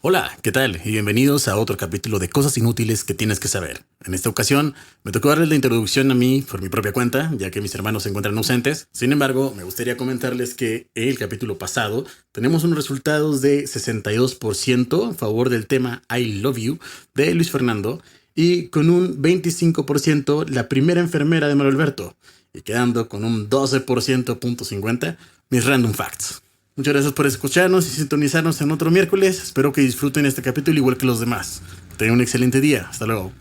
Hola, ¿qué tal? Y bienvenidos a otro capítulo de Cosas Inútiles que tienes que saber. En esta ocasión me tocó darles la introducción a mí por mi propia cuenta, ya que mis hermanos se encuentran ausentes. Sin embargo, me gustaría comentarles que el capítulo pasado tenemos unos resultados de 62% a favor del tema I Love You de Luis Fernando y con un 25% la primera enfermera de Mario Alberto y quedando con un 12.50% mis random facts. Muchas gracias por escucharnos y sintonizarnos en otro miércoles. Espero que disfruten este capítulo igual que los demás. Tengan un excelente día. Hasta luego.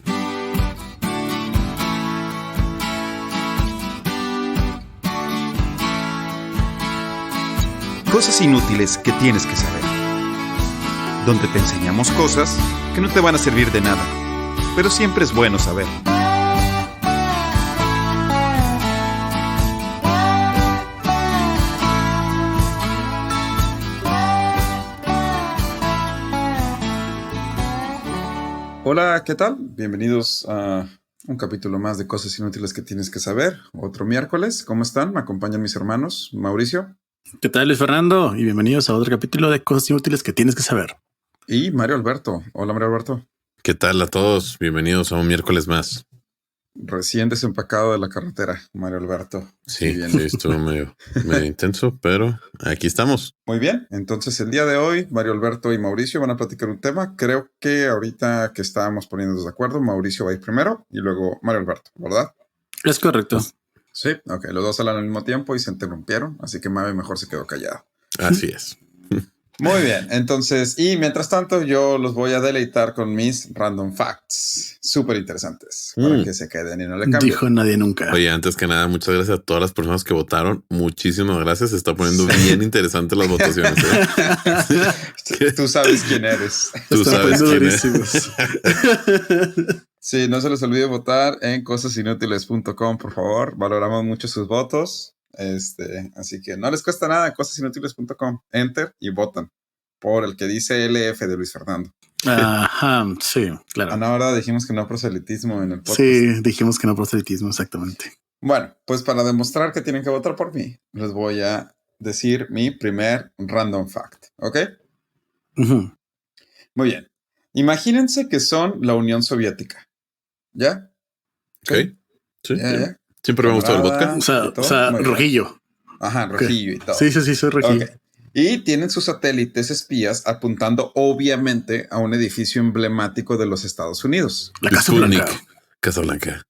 Cosas inútiles que tienes que saber. Donde te enseñamos cosas que no te van a servir de nada, pero siempre es bueno saber. Hola, ¿qué tal? Bienvenidos a un capítulo más de Cosas Inútiles que tienes que saber. Otro miércoles. ¿Cómo están? Me acompañan mis hermanos. Mauricio. ¿Qué tal, Luis Fernando? Y bienvenidos a otro capítulo de Cosas Inútiles que tienes que saber. Y Mario Alberto. Hola, Mario Alberto. ¿Qué tal a todos? Bienvenidos a un miércoles más. Recién desempacado de la carretera, Mario Alberto. Sí, estuvo medio intenso, pero aquí estamos. Muy bien, entonces el día de hoy Mario Alberto y Mauricio van a platicar un tema. Creo que ahorita que estábamos poniéndonos de acuerdo, Mauricio va a ir primero y luego Mario Alberto, ¿verdad? Es correcto. Sí, ok, los dos hablan al mismo tiempo y se interrumpieron, así que Mario mejor se quedó callado. Así es. Muy bien, entonces, y mientras tanto yo los voy a deleitar con mis random facts, súper interesantes, para que se queden y no le cambien. Dijo nadie nunca. Oye, antes que nada, muchas gracias a todas las personas que votaron. Muchísimas gracias. Se está poniendo bien interesante las votaciones. Tú sabes quién eres. Tú sabes quién eres. Sí, no se les olvide votar en cosasinútiles.com, por favor. Valoramos mucho sus votos. Así que no les cuesta nada, cosasinútiles.com. Enter y votan por el que dice LF de Luis Fernando. Ajá, sí, claro. Ahora dijimos que no proselitismo en el podcast. Sí, dijimos que no proselitismo, exactamente. Bueno, pues para demostrar que tienen que votar por mí, les voy a decir mi primer random fact, ¿ok? Uh-huh. Muy bien. Imagínense que son la Unión Soviética. ¿Ya? Ok. Sí. ¿Ya? Siempre me ha gustado el vodka. O sea rojillo. Ajá, rojillo y todo. Sí, soy rojillo. Okay. Y tienen sus satélites espías apuntando obviamente a un edificio emblemático de los Estados Unidos. La Casa Blanca. Casa Blanca.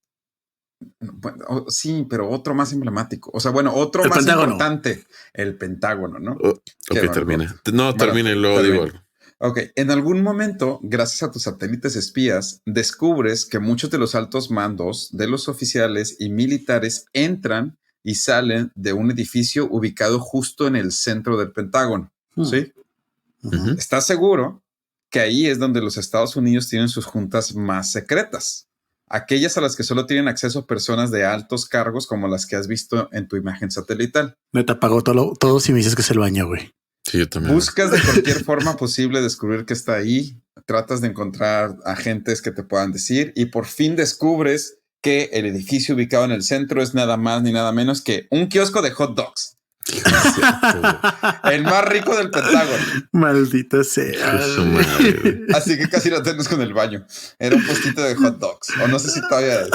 Bueno, sí, pero otro más emblemático. O sea, bueno, otro el más Pentágono. Importante. El Pentágono, ¿no? Ok, termina. No, termina y luego digo algo. Ok, en algún momento, gracias a tus satélites espías, descubres que muchos de los altos mandos de los oficiales y militares entran y salen de un edificio ubicado justo en el centro del Pentágono. ¿Sí? Uh-huh. ¿Estás seguro que ahí es donde los Estados Unidos tienen sus juntas más secretas? Aquellas a las que solo tienen acceso personas de altos cargos como las que has visto en tu imagen satelital. Me te apagó todo si me dices que es el baño, güey. Sí, yo también. Buscas de cualquier forma posible descubrir que está ahí. Tratas de encontrar agentes que te puedan decir y por fin descubres que el edificio ubicado en el centro es nada más ni nada menos que un kiosco de hot dogs. El más rico del Pentágono. Maldita sea. Así que casi lo tenemos con el baño. Era un postito de hot dogs. O no sé si todavía es.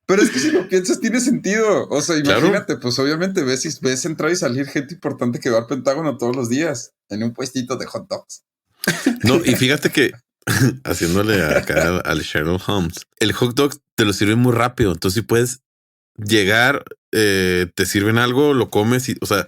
Pero es que si lo piensas, tiene sentido. O sea, imagínate, claro. Pues obviamente ves entrar y salir gente importante que va al Pentágono todos los días en un puestito de hot dogs. No, y fíjate que haciéndole acá al Sherlock Holmes, el hot dog te lo sirve muy rápido. Entonces, si puedes llegar, te sirven algo, lo comes y, o sea,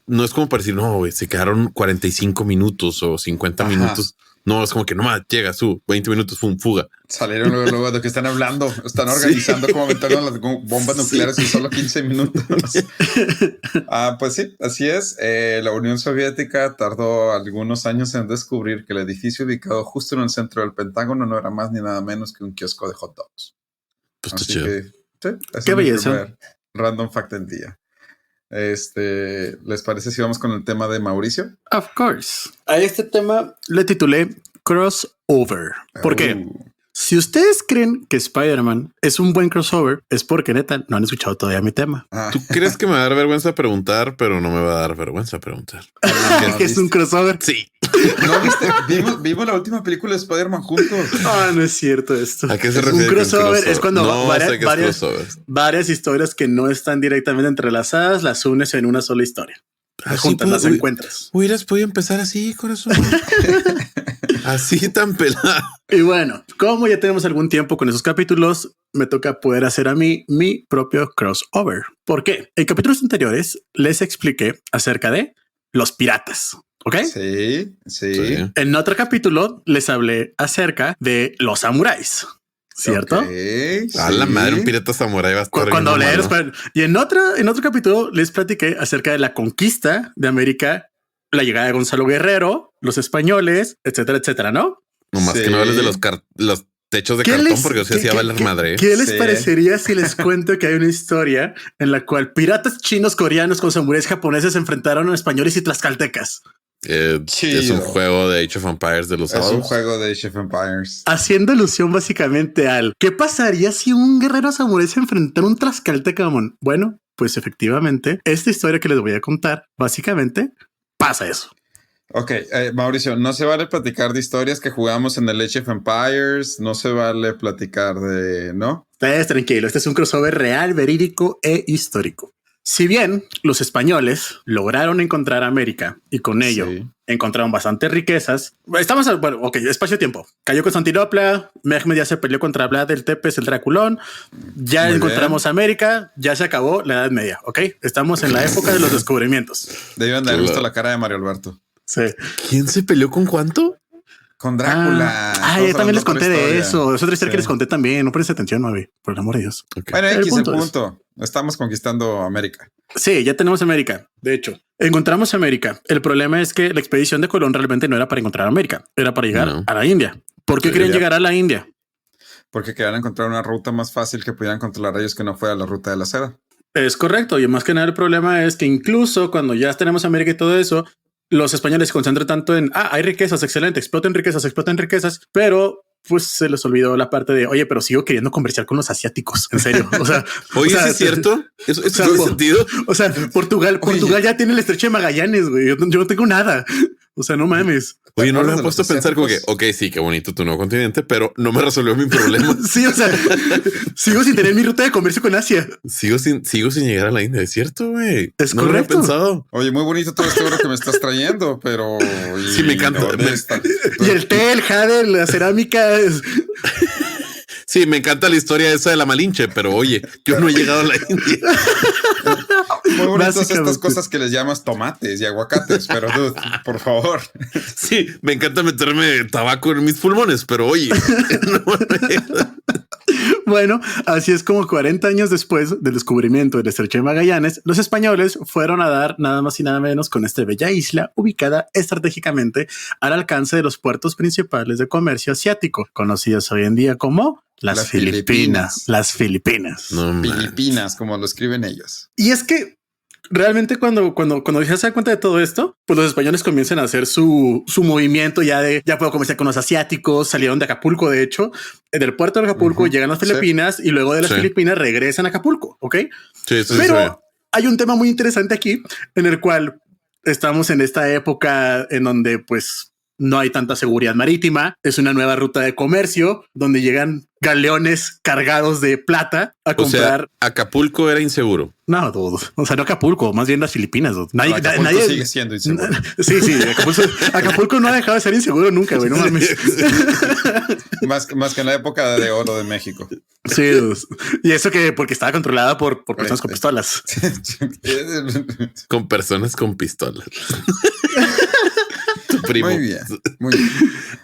no es como para decir, no, güey, se quedaron 45 minutos o 50 minutos. No, es como que nomás llega su 20 minutos, fuga. Salieron luego de que están hablando, están organizando cómo aventaron las bombas nucleares en solo 15 minutos. Pues sí, así es. La Unión Soviética tardó algunos años en descubrir que el edificio ubicado justo en el centro del Pentágono no era más ni nada menos que un kiosco de hot dogs. Pues así chido. Que, sí, qué belleza. Random fact del día. ¿Les parece si vamos con el tema de Mauricio? Of course. A este tema le titulé Crossover. ¿Por qué? Si ustedes creen que Spider-Man es un buen crossover, es porque neta no han escuchado todavía mi tema. ¿Tú crees que me va a dar vergüenza preguntar, pero no me va a dar vergüenza preguntar? ¿Que es un crossover? Sí. ¿No viste? Vimos la última película de Spider-Man juntos. Ah, no es cierto esto. ¿A qué se Es refiere? un crossover. Es cuando no varias, sé qué es varias, crossover. varias historias que no están directamente entrelazadas las unes en una sola historia. Las juntas, las encuentras. Hubieras podido empezar así, corazón. Así tan pelado. Y bueno, como ya tenemos algún tiempo con esos capítulos, me toca poder hacer a mí mi propio crossover. ¿Por qué? En capítulos anteriores les expliqué acerca de los piratas. ¿Ok? Sí. En otro capítulo les hablé acerca de los samuráis. ¿Cierto? Okay, A la madre, un pirata samurái va a estar Cuando bien hablé malo. y en otro capítulo les platiqué acerca de la conquista de América, la llegada de Gonzalo Guerrero, los españoles, etcétera, etcétera, ¿no? Nomás Sí. que no hables de los techos de ¿Qué cartón les- porque o sea, qué- sí va a qué- valer madre. ¿Qué les Sí. parecería si les cuento que hay una historia en la cual piratas chinos, coreanos con samuráis japoneses se enfrentaron a españoles y tlaxcaltecas? Es un Chido. juego de Age of Empires de los Es un sábados. juego de Age of Empires. Haciendo alusión básicamente al ¿qué pasaría si un guerrero samurái se enfrentara a un tlaxcalteca, mamón? Bueno, pues efectivamente, esta historia que les voy a contar, básicamente pasa eso. Ok, Mauricio, no se vale platicar de historias que jugamos en el Age of Empires. No se vale platicar de... ¿No? Ustedes tranquilo, este es un crossover real, verídico e histórico. Si bien los españoles lograron encontrar América y con ello Sí. encontraron bastantes riquezas, bueno, ok, espacio-tiempo. Cayó Constantinopla, Mehmed ya se peleó contra Vlad del Tepes, el Draculón, ya Muy encontramos América, ya se acabó la Edad Media, ok. Estamos en la época de los descubrimientos. Deben de haber Claro. visto la cara de Mario Alberto. Sí. ¿Quién se peleó con cuánto? Con Drácula. Ya también les conté de historia. eso. Es otra historia Sí. que les conté también. No prestes atención, Mavi, por el amor de Dios. Ok. Bueno, El X, el punto es- punto. Estamos conquistando América. Sí, ya tenemos América. De hecho, encontramos América. El problema es que la expedición de Colón realmente no era para encontrar América, era para llegar No. a la India. ¿Por qué Sí, querían ya. llegar a la India? Porque querían encontrar una ruta más fácil que pudieran controlar ellos que no fuera la ruta de la seda. Es correcto. Y más que nada, el problema es que incluso cuando ya tenemos América y todo eso, los españoles se concentran tanto en hay riquezas, excelente, exploten riquezas, pero pues se les olvidó la parte de oye, pero sigo queriendo conversar con los asiáticos. En serio. O sea, Oye, o sea, ¿sí es cierto? ¿Eso o sea, tiene por- sentido? O sea, Portugal ya tiene el estrecho de Magallanes, güey. Yo no tengo nada. O sea, no mames. Oye, no lo he ¿Te acuerdas puesto a de los pensar como que, asiáticos? ok, sí, qué bonito tu nuevo continente, pero no me resolvió mi problema. Sí, o sea, sigo sin tener mi ruta de comercio con Asia. sigo sin llegar a la India. Es cierto, güey. Es no lo correcto. había pensado. Oye, muy bonito todo este oro que me estás trayendo, pero... Sí, me encanta. ¿dónde está? Y el té, el jade, la cerámica. Sí, me encanta la historia esa de la Malinche, pero oye, yo no he llegado a la India. Muy bonitas estas Básicamente. coses que les llamas tomates y aguacates, pero dude, por favor. Sí, me encanta meterme tabaco en mis pulmones, pero oye, no, Bueno, así es como 40 años después del descubrimiento del estrecho de Magallanes, los españoles fueron a dar nada más y nada menos con esta bella isla ubicada estratégicamente al alcance de los puertos principales de comercio asiático, conocidos hoy en día como las Filipinas. Las Filipinas. no man. Filipinas, como lo escriben ellos. Y es que realmente cuando ya se dan cuenta de todo esto, pues los españoles comienzan a hacer su movimiento ya puedo comerciar con los asiáticos, salieron de Acapulco, de hecho, del puerto de Acapulco, Ujú, llegan a las sí. Filipinas y luego de las Sí. Filipinas regresan a Acapulco, ¿ok? Sí, sí, Pero sí. hay un tema muy interesante aquí en el cual estamos en esta época en donde pues no hay tanta seguridad marítima, es una nueva ruta de comercio donde llegan galeones cargados de plata a O comprar. sea, Acapulco era inseguro. No, dude. O sea, no Acapulco, más bien las Filipinas. Dude. Acapulco sigue siendo inseguro. Sí, Acapulco no ha dejado de ser inseguro nunca, güey. No mames. más que en la época de oro de México. Sí, dude. Y eso que porque estaba controlada por personas con pistolas. Con personas con pistolas. Tu primo. Muy bien, muy bien.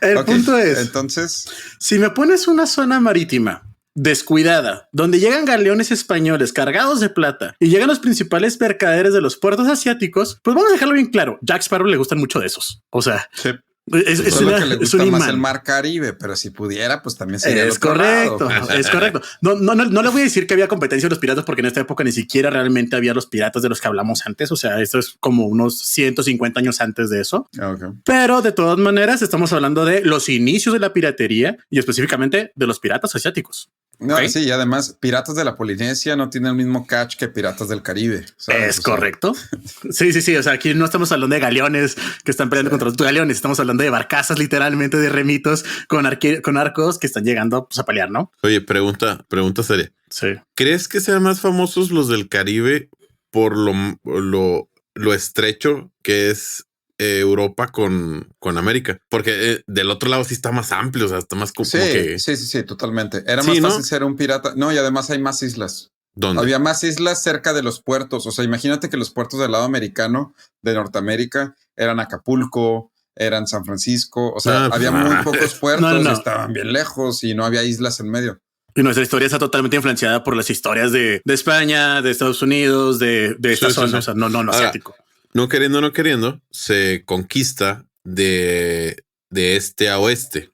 El Ok, punto es, entonces, si me pones una zona marítima descuidada, donde llegan galeones españoles cargados de plata y llegan los principales mercaderes de los puertos asiáticos, pues vamos a dejarlo bien claro. Jack Sparrow le gustan mucho de esos. O sea, sí, es solo que le un gusta más imán. el mar Caribe, pero si pudiera, pues también sería el Es otro correcto, lado. es correcto. No le voy a decir que había competencia de los piratas porque en esta época ni siquiera realmente había los piratas de los que hablamos antes. O sea, esto es como unos 150 años antes de eso. Ok. Pero de todas maneras estamos hablando de los inicios de la piratería y específicamente de los piratas asiáticos. No, ¿ok? sí, y además, Piratas de la Polinesia no tiene el mismo catch que Piratas del Caribe, ¿sabes? Es O sea, correcto. Sí. O sea, aquí no estamos hablando de galeones que están peleando contra otros galeones. Estamos hablando de barcazas, literalmente de remitos con arcos que están llegando pues, a pelear, ¿no? Oye, pregunta seria. Sí. ¿Crees que sean más famosos los del Caribe por lo estrecho que es Europa con América? Porque del otro lado sí está más amplio, o sea, está más como que... sí, totalmente. Era Sí, más ¿no? fácil ser un pirata. No, y además hay más islas. ¿Dónde? Había más islas cerca de los puertos. O sea, imagínate que los puertos del lado americano de Norteamérica eran Acapulco, eran San Francisco. O sea, había muy pocos puertos y estaban bien lejos y no había islas en medio. Y nuestra historia está totalmente influenciada por las historias de España, de Estados Unidos, de esta zona. Sí. O sea, no Ahora, asiático. No queriendo, se conquista de este a oeste.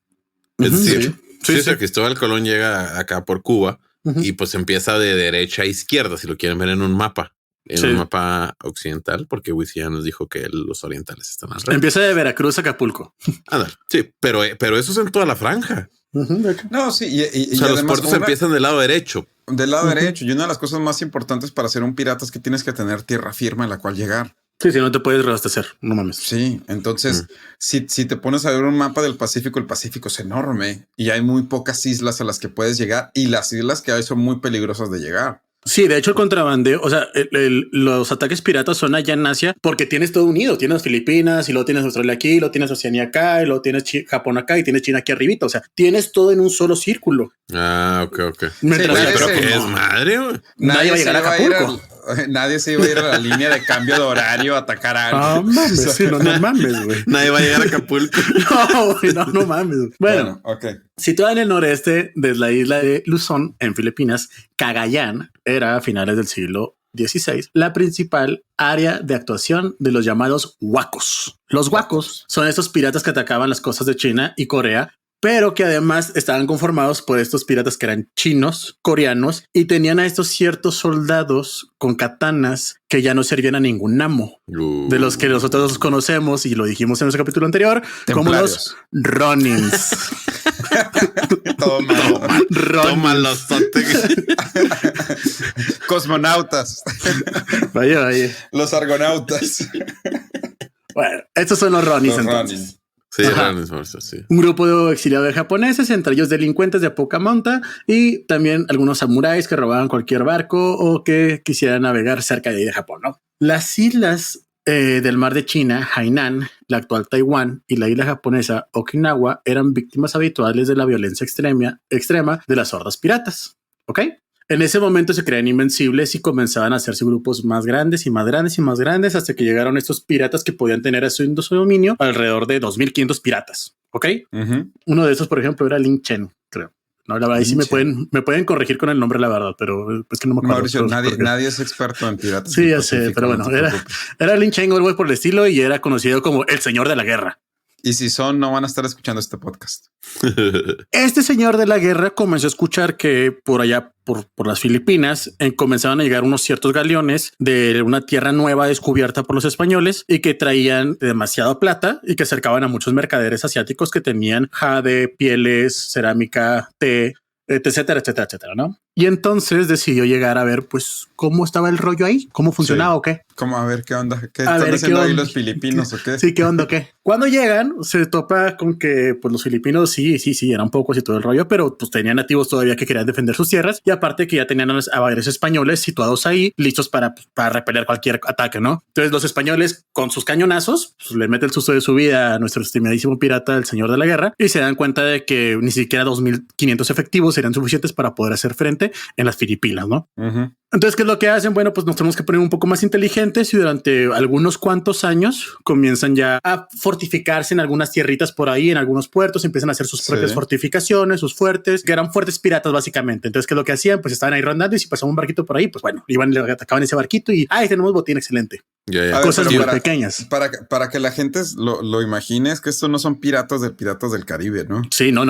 Es decir, o sea, Cristóbal Colón llega acá por Cuba y pues empieza de derecha a izquierda, si lo quieren ver en un mapa. Un mapa occidental, porque Wiz ya nos dijo que los orientales están alrededor. Empieza de Veracruz a Acapulco. Sí, pero eso es en toda la franja. No, sí. O sea, los puertos empiezan del lado derecho. Del lado derecho. Y una de las cosas más importantes para ser un pirata es que tienes que tener tierra firme en la cual llegar. Sí, no te puedes reabastecer, no mames. Sí, entonces, si te pones a ver un mapa del Pacífico, el Pacífico es enorme y hay muy pocas islas a las que puedes llegar y las islas que hay son muy peligrosas de llegar. Sí, de hecho el contrabandeo, o sea, los ataques piratas son allá en Asia porque tienes todo unido. Tienes Filipinas y luego tienes Australia aquí, luego tienes Oceanía acá y luego tienes Japón acá y tienes China aquí arribita. O sea, tienes todo en un solo círculo. Ah, ok. Mientras pero que es madre, güey. Nadie va a llegar a Acapulco. Nadie se iba a ir a la línea de cambio de horario a atacar a alguien. No mames, sí, no mames, güey. Nadie va a llegar a Acapulco. No mames. Bueno, situada en el noreste de la isla de Luzón, en Filipinas, Cagayán era a finales del siglo XVI la principal área de actuación de los llamados huacos. Los huacos son estos piratas que atacaban las costas de China y Corea, pero que además estaban conformados por estos piratas que eran chinos, coreanos y tenían a estos ciertos soldados con katanas que ya no servían a ningún amo, de los que nosotros conocemos y lo dijimos en nuestro capítulo anterior, como los Ronins. Toma los cosmonautas. Vaya. Los argonautas. Bueno, estos son los Ronins entonces. Sí, sí. Un grupo de exiliados japoneses, entre ellos delincuentes de poca monta y también algunos samuráis que robaban cualquier barco o que quisieran navegar cerca de ahí de Japón, ¿no? Las islas del mar de China, Hainan, la actual Taiwán y la isla japonesa Okinawa eran víctimas habituales de la violencia extrema de las hordas piratas. ¿Ok? En ese momento se creían invencibles y comenzaban a hacerse grupos más grandes y más grandes y más grandes hasta que llegaron estos piratas que podían tener a su dominio alrededor de 2.500 piratas. ¿Ok? Uno de esos, por ejemplo, era Lin Chen, creo. No, la verdad, ahí sí me pueden corregir con el nombre, la verdad, pero es que no me acuerdo. Mauricio, nadie es experto en piratas. Sí, ya sé, pero bueno, era Lin Chen o algo por el estilo y era conocido como el señor de la guerra. Y si no van a estar escuchando este podcast. Este señor de la guerra comenzó a escuchar que por allá, por las Filipinas, comenzaban a llegar unos ciertos galeones de una tierra nueva descubierta por los españoles y que traían demasiada plata y que acercaban a muchos mercaderes asiáticos que tenían jade, pieles, cerámica, té, etcétera, ¿no? Y entonces decidió llegar a ver, pues, cómo estaba el rollo ahí, cómo funcionaba o qué. ¿Cómo? A ver, ¿qué onda? ¿Qué están haciendo ahí los filipinos o qué? Sí, ¿qué onda o qué? Cuando llegan, se topa con que, pues, los filipinos sí, eran pocos y todo el rollo, pero pues tenían nativos todavía que querían defender sus tierras y aparte que ya tenían a varios españoles situados ahí, listos para repeler cualquier ataque, ¿no? Entonces los españoles con sus cañonazos, pues, le meten el susto de su vida a nuestro estimadísimo pirata, el señor de la guerra, y se dan cuenta de que ni siquiera 2.500 efectivos serían suficientes para poder hacer frente en las Filipinas, ¿no? Entonces, ¿qué es lo que hacen? Bueno, pues nos tenemos que poner un poco más inteligentes y durante algunos cuantos años comienzan ya a fortificarse en algunas tierritas por ahí, en algunos puertos, empiezan a hacer sus propias fortificaciones, sus fuertes, que eran fuertes piratas básicamente. Entonces, ¿qué es lo que hacían? Pues estaban ahí rondando y si pasaba un barquito por ahí, pues bueno, iban y le atacaban ese barquito y tenemos botín excelente. Cosas muy pequeñas. Para que la gente lo imagine, es que estos no son piratas del Caribe, ¿no? Sí, no.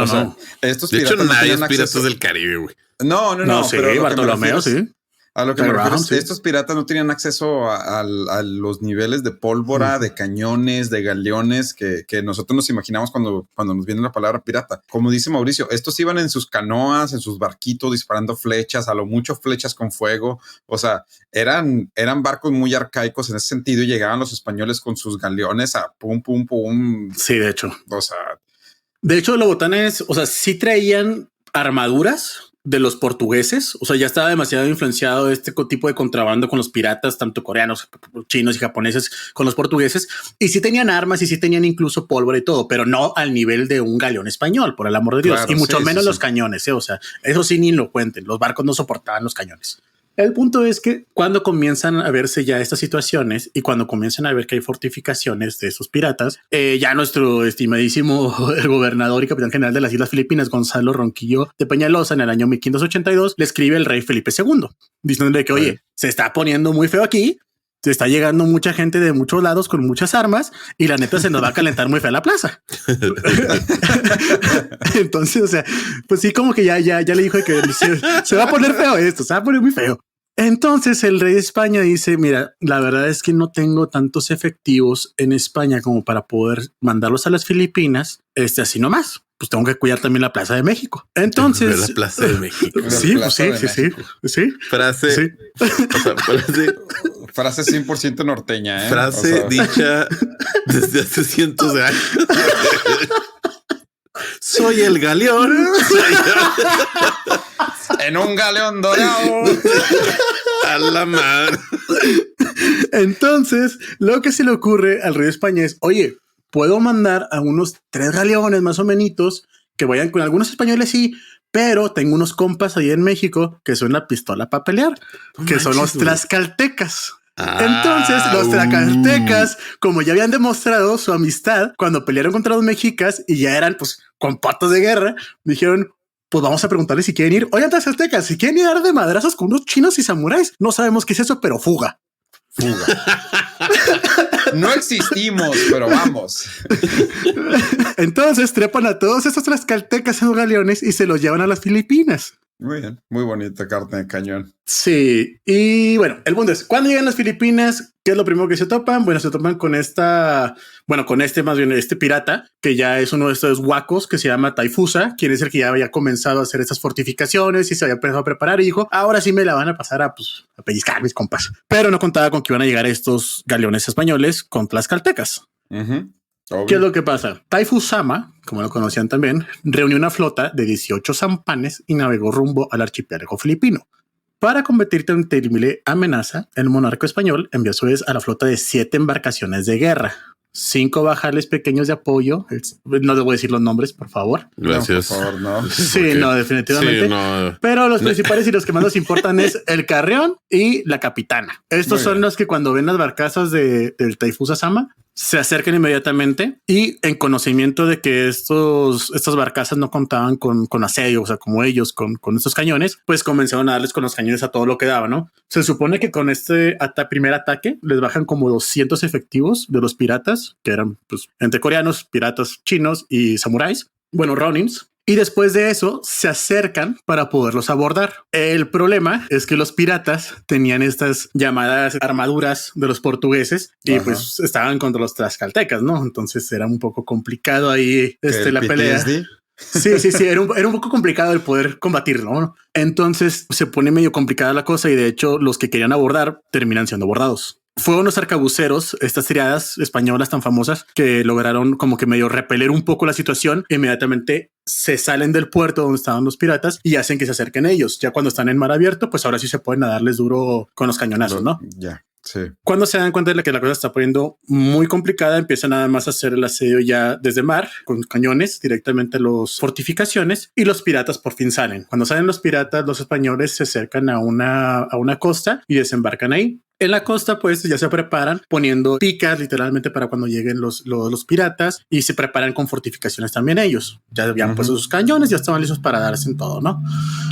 Estos de piratas hecho, nadie es piratas del Caribe, güey. No. Sí, Bartolomeo, sí. A lo que me Pero, refiero, sí. estos piratas no tenían acceso a los niveles de pólvora, de cañones, de galeones que nosotros nos imaginamos cuando nos viene la palabra pirata. Como dice Mauricio, estos iban en sus canoas, en sus barquitos, disparando flechas, a lo mucho flechas con fuego. O sea, eran barcos muy arcaicos en ese sentido y llegaban los españoles con sus galeones a pum, pum, pum. Sí, de hecho. O sea... De hecho, los botanes, o sea, sí traían armaduras de los portugueses. O sea, ya estaba demasiado influenciado este tipo de contrabando con los piratas, tanto coreanos, chinos y japoneses con los portugueses. Y sí tenían armas y sí tenían incluso pólvora y todo, pero no al nivel de un galeón español, por el amor de Dios. Claro, y mucho sí, menos sí, los sí. cañones. O sea, eso sí ni lo cuenten. Los barcos no soportaban los cañones. El punto es que cuando comienzan a verse ya estas situaciones y cuando comienzan a ver que hay fortificaciones de esos piratas, ya nuestro estimadísimo el gobernador y capitán general de las Islas Filipinas, Gonzalo Ronquillo de Peñalosa, en el año 1582, le escribe el rey Felipe II, diciéndole que, oye, se está poniendo muy feo aquí, se está llegando mucha gente de muchos lados con muchas armas y la neta se nos va a calentar muy fea la plaza. Entonces, o sea, pues sí, como que ya le dijo que se va a poner feo esto, se va a poner muy feo. Entonces el rey de España dice, mira, la verdad es que no tengo tantos efectivos en España como para poder mandarlos a las Filipinas, así nomás. Pues tengo que cuidar también la Plaza de México. Entonces, la Plaza de México. Sí, pues sí. Frase, Sí. O sea, Frase 100% norteña, ¿eh? Frase o sea, dicha desde hace cientos de años. Soy el galeón. En un galeón dorado. A la madre. Entonces, lo que se le ocurre al rey de España es, oye, puedo mandar a unos 3 galeones más o menos que vayan con algunos españoles, sí, pero tengo unos compas ahí en México que son la pistola para pelear, que son los tlaxcaltecas. Entonces los tlaxcaltecas, como ya habían demostrado su amistad cuando pelearon contra los mexicas y ya eran pues compadres de guerra, dijeron, pues vamos a preguntarles si quieren ir. Oigan, tlaxcaltecas, si quieren ir a dar de madrazos con unos chinos y samuráis, no sabemos qué es eso, pero fuga. No existimos, pero vamos. Entonces trepan a todos estos tlaxcaltecas en los galeones y se los llevan a las Filipinas. Muy bien, muy bonita carne de cañón. Sí, y bueno, el punto es, cuando llegan a las Filipinas, ¿qué es lo primero que se topan? Bueno, se topan con este pirata, que ya es uno de estos huacos que se llama Taifusa, quien es el que ya había comenzado a hacer estas fortificaciones y se había empezado a preparar y dijo, ahora sí me la van a pasar a pellizcar mis compas. Pero no contaba con que iban a llegar estos galeones españoles con tlaxcaltecas. ¿Qué es lo que pasa? Taifusama, como lo conocían también, reunió una flota de 18 sampanes y navegó rumbo al archipiélago filipino. Para combatir tan temible amenaza, el monarca español envió a su vez a la flota de 7 embarcaciones de guerra, 5 bajales pequeños de apoyo. No les voy a decir los nombres, por favor. Gracias. No, por favor, no. Sí, no, definitivamente. Sí, no. Pero los principales y los que más nos importan es el Carrión y la Capitana. Estos son los que cuando ven las barcazas del Taifusa Sama se acercan inmediatamente y en conocimiento de que estas barcazas no contaban con asedio, o sea, como ellos con estos cañones, pues comenzaron a darles con los cañones a todo lo que daba, ¿no? Se supone que con este primer ataque les bajan como 200 efectivos de los piratas, que eran pues entre coreanos, piratas chinos y samuráis, bueno, ronins. Y después de eso se acercan para poderlos abordar. El problema es que los piratas tenían estas llamadas armaduras de los portugueses y pues estaban contra los tlaxcaltecas, ¿no? Entonces era un poco complicado ahí la pelea. Sí, era un poco complicado el poder combatirlo, ¿no? Entonces se pone medio complicada la cosa y de hecho los que querían abordar terminan siendo abordados. Fueron los arcabuceros, estas tiradas españolas tan famosas que lograron como que medio repeler un poco la situación. Inmediatamente se salen del puerto donde estaban los piratas y hacen que se acerquen ellos. Ya cuando están en mar abierto, pues ahora sí se pueden darles duro con los cañonazos, ¿no? Ya. Sí. Cuando se dan cuenta de que la cosa está poniendo muy complicada, empiezan nada más a hacer el asedio ya desde mar con cañones directamente a las fortificaciones y los piratas por fin salen. Cuando salen los piratas, los españoles se acercan a una costa y desembarcan ahí. En la costa, pues ya se preparan poniendo picas literalmente para cuando lleguen los piratas y se preparan con fortificaciones también ellos. Ya habían puesto sus cañones, ya estaban listos para darse en todo, ¿no?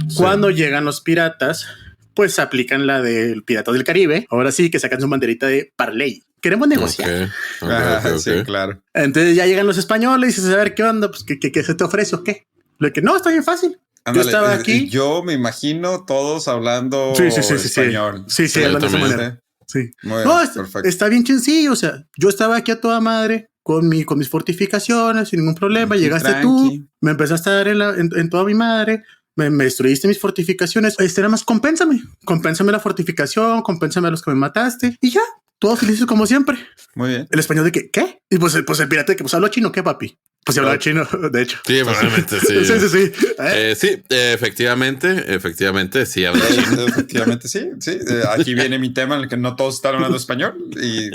Sí. Cuando llegan los piratas, pues aplican la del Piratas del Caribe. Ahora sí que sacan su banderita de Parley. Queremos negociar. Okay. Sí, claro. Entonces ya llegan los españoles y dicen, a ver, ¿qué onda? Pues, ¿qué se te ofrece o qué? Lo que no, está bien fácil. Ándale, Yo estaba aquí. Yo me imagino todos hablando español. Sí, hablando de esa manera. Sí. Muy no, bien, perfecto. Está bien sencillo. O sea, yo estaba aquí a toda madre con mis fortificaciones sin ningún problema. Aquí Llegaste tranqui. tú, me empezaste a dar en toda mi madre. Me destruiste mis fortificaciones. Nada más compénsame la fortificación, compénsame a los que me mataste y ya. Todos felices como siempre. Muy bien. El español de que, ¿qué? Y pues el pirata de que, pues hablo chino, ¿qué, papi? Pues se hablaba chino, de hecho. Sí, probablemente sí. sí. Sí, efectivamente, sí habla chino. Efectivamente, sí. Aquí viene mi tema en el que no todos están hablando español. Y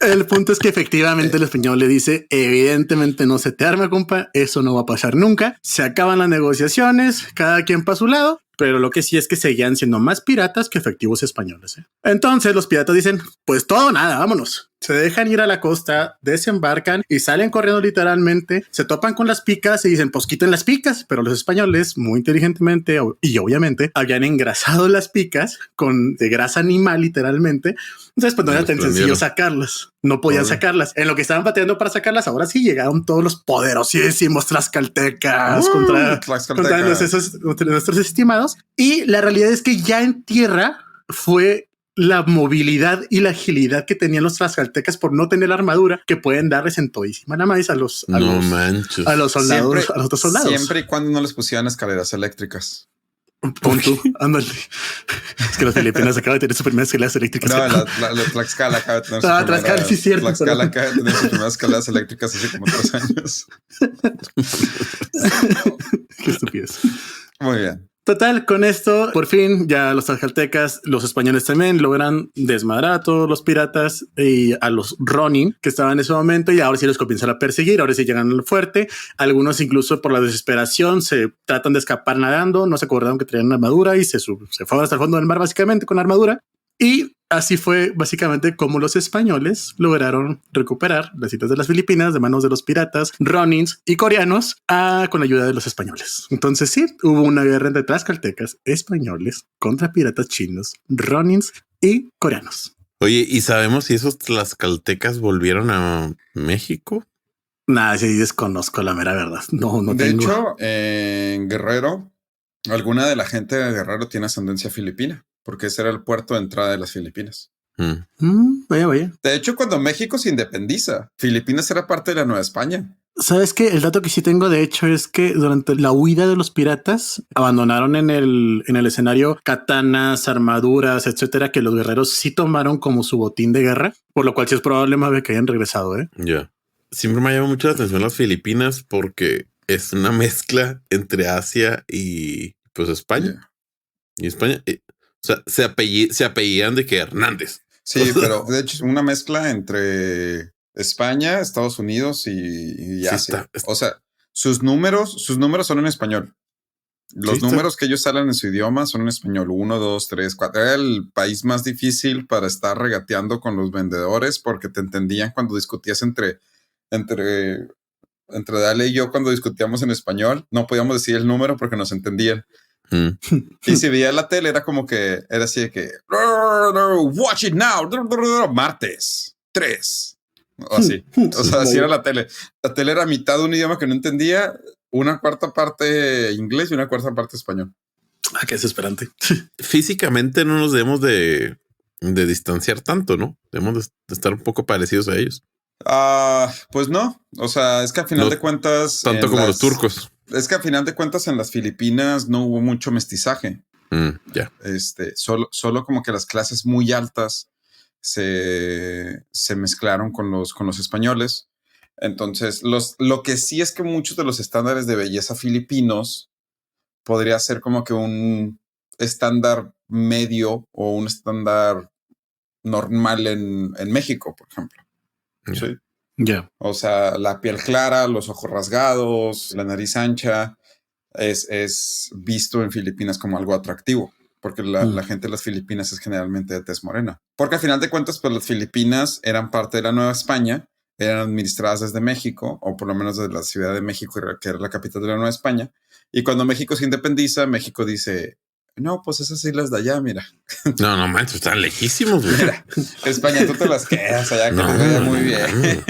el punto es que efectivamente el español le dice, evidentemente no se te arma, compa, eso no va a pasar nunca. Se acaban las negociaciones, cada quien para su lado. Pero lo que sí es que seguían siendo más piratas que efectivos españoles. Entonces los piratas dicen, pues todo o nada, vámonos. Se dejan ir a la costa, desembarcan y salen corriendo literalmente, se topan con las picas y dicen, pues quiten las picas. Pero los españoles, muy inteligentemente y obviamente, habían engrasado las picas de grasa animal literalmente. Entonces, pues no era tan sencillo sacarlas. No podían sacarlas. En lo que estaban pateando para sacarlas, ahora sí llegaron todos los poderosísimos tlaxcaltecas contra nuestros estimados. Y la realidad es que ya en tierra fue la movilidad y la agilidad que tenían los tlaxcaltecas por no tener armadura que pueden darles en todísima la maíz a los soldados, a los otros soldados. Siempre y cuando no les pusieran escaleras eléctricas. Punto. Ándale. Es que las Filipinas acaban de tener sus primeras escaleras eléctricas. No, la Tlaxcala acaba de tener Tlaxcala, sí, cierto. Tlaxcala acaba de tener sus primeras escaleras eléctricas hace como 3 años. Qué estupidez. Muy bien. Total, con esto, por fin, ya los tlaxcaltecas, los españoles también logran desmadrar a todos los piratas y a los Ronin que estaban en ese momento, y ahora sí los comienzan a perseguir, ahora sí llegan al fuerte. Algunos incluso por la desesperación se tratan de escapar nadando, no se acordaron que traían una armadura y se fueron hasta el fondo del mar básicamente con armadura. Y así fue básicamente como los españoles lograron recuperar las islas de las Filipinas de manos de los piratas, ronins y coreanos con la ayuda de los españoles. Entonces sí, hubo una guerra entre tlaxcaltecas españoles contra piratas chinos, ronins y coreanos. Oye, ¿y sabemos si esos tlaxcaltecas volvieron a México? Nada, sí desconozco la mera verdad. No de tengo. hecho, en Guerrero, alguna de la gente de Guerrero tiene ascendencia filipina, porque ese era el puerto de entrada de las Filipinas. Vaya. De hecho, cuando México se independiza, Filipinas era parte de la Nueva España. ¿Sabes qué? El dato que sí tengo, de hecho, es que durante la huida de los piratas abandonaron en el escenario katanas, armaduras, etcétera, que los guerreros sí tomaron como su botín de guerra, por lo cual sí es probable que hayan regresado. Ya. Siempre me ha llamado mucho la atención las Filipinas porque es una mezcla entre Asia y pues España. Yeah. Y España, o sea, se apellidan de que Hernández. Sí, pero de hecho es una mezcla entre España, Estados Unidos y Asia. O sea, sus números son en español. Los números que ellos hablan en su idioma son en español. 1, 2, 3, 4. Era el país más difícil para estar regateando con los vendedores porque te entendían cuando discutías entre Dale y yo. Cuando discutíamos en español no podíamos decir el número porque nos entendían. Y si veía la tele era como que era así de que watch it now, martes 3 o así. O sea, así era la tele. La tele era mitad de un idioma que no entendía, una cuarta parte inglés y una cuarta parte español. Qué desesperante. Físicamente no nos debemos de distanciar tanto, ¿no? Debemos de estar un poco parecidos a ellos. Pues no. O sea, es que al final de cuentas tanto como los turcos. Es que a final de cuentas en las Filipinas no hubo mucho mestizaje. Ya. Solo como que las clases muy altas se mezclaron con los españoles. Entonces, lo que sí es que muchos de los estándares de belleza filipinos podría ser como que un estándar medio o un estándar normal en México, por ejemplo. Yeah. Sí. Yeah. O sea, la piel clara, los ojos rasgados, la nariz ancha, es visto en Filipinas como algo atractivo, porque la gente de las Filipinas es generalmente de tez morena. Porque al final de cuentas, pues las Filipinas eran parte de la Nueva España, eran administradas desde México, o por lo menos desde la Ciudad de México, que era la capital de la Nueva España. Y cuando México se independiza, México dice, No, pues esas islas de allá, mira. No manches, están lejísimos, güey. Mira, España, tú te las quedas allá, que les vaya muy bien.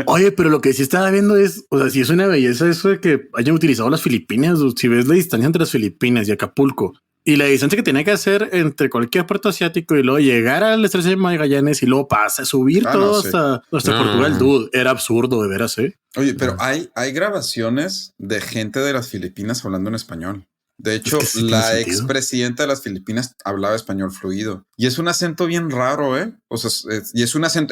Oye, pero lo que sí estaba viendo es, o sea, si es una belleza eso de que hayan utilizado las Filipinas. Si ves la distancia entre las Filipinas y Acapulco y la distancia que tenía que hacer entre cualquier puerto asiático y luego llegar al estrecho de Magallanes y luego pasa, subir todo sí. hasta Portugal, dude, era absurdo de veras, ¿eh? Oye, pero hay grabaciones de gente de las Filipinas hablando en español. De hecho, Es que sí tiene la sentido. expresidenta de las Filipinas hablaba español fluido. Y es un acento bien raro, ¿eh? O sea,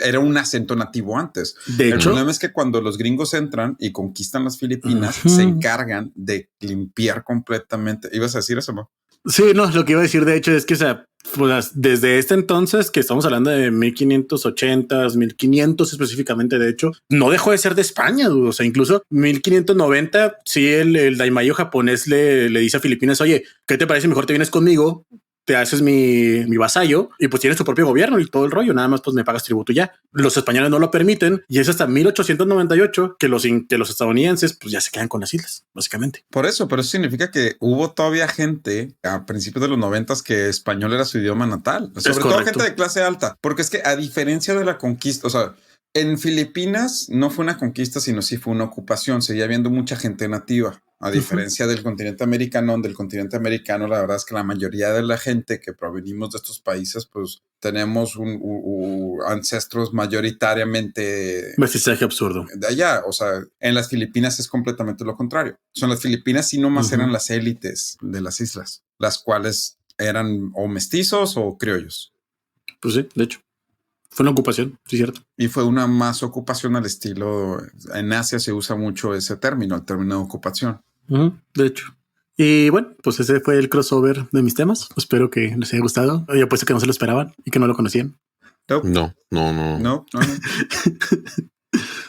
era un acento nativo antes. De El hecho, problema es que cuando los gringos entran y conquistan las Filipinas, Ujú. se encargan de limpiar completamente. ¿Ibas a decir eso, no? sí, no, lo que iba a decir de hecho es que, o sea, pues, desde este entonces, que estamos hablando de 1580, 1500 específicamente, de hecho, no dejó de ser de España, dude. O sea, incluso 1590, sí, el daimyo japonés le dice a Filipinas, oye, ¿qué te parece? Mejor te vienes conmigo, te haces mi vasallo y pues tienes tu propio gobierno y todo el rollo, nada más pues me pagas tributo ya. Los españoles no lo permiten y es hasta 1898 que los estadounidenses pues ya se quedan con las islas, básicamente. Por eso, pero eso significa que hubo todavía gente a principios de los 90 que español era su idioma natal, sobre todo correcto. gente de clase alta, porque es que a diferencia de la conquista, o sea, en Filipinas no fue una conquista, sino sí fue una ocupación, seguía habiendo mucha gente nativa. A diferencia del continente americano, la verdad es que la mayoría de la gente que provenimos de estos países, pues tenemos ancestros mayoritariamente Mestizaje absurdo. de allá. O sea, en las Filipinas es completamente lo contrario. Son las Filipinas sí nomás eran las élites de las islas, las cuales eran o mestizos o criollos. Pues sí, de hecho. Fue una ocupación, sí, cierto. Y fue una más ocupación al estilo, en Asia se usa mucho ese término, el término de ocupación. De hecho. Y bueno, pues ese fue el crossover de mis temas. Espero que les haya gustado. Yo apuesto que no se lo esperaban y que no lo conocían. No. No.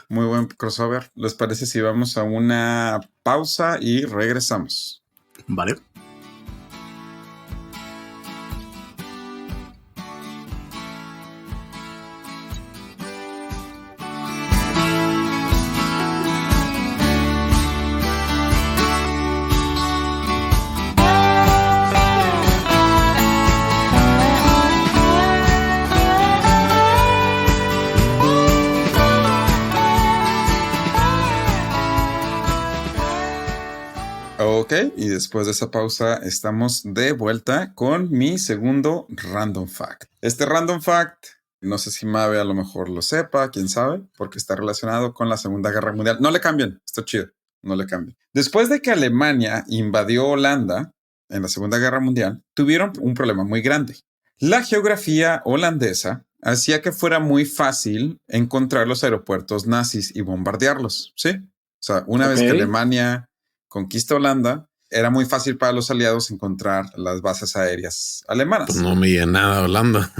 Muy buen crossover. ¿Les parece si vamos a una pausa y regresamos? Vale. Ok, y después de esa pausa estamos de vuelta con mi segundo random fact. Este random fact, no sé si Mabe a lo mejor lo sepa, quién sabe, porque está relacionado con la Segunda Guerra Mundial. No le cambien, está chido, no le cambien. Después de que Alemania invadió Holanda en la Segunda Guerra Mundial, tuvieron un problema muy grande. La geografía holandesa hacía que fuera muy fácil encontrar los aeropuertos nazis y bombardearlos, ¿sí? O sea, una vez que Alemania conquista Holanda, era muy fácil para los aliados encontrar las bases aéreas alemanas. Pues no me nada Holanda.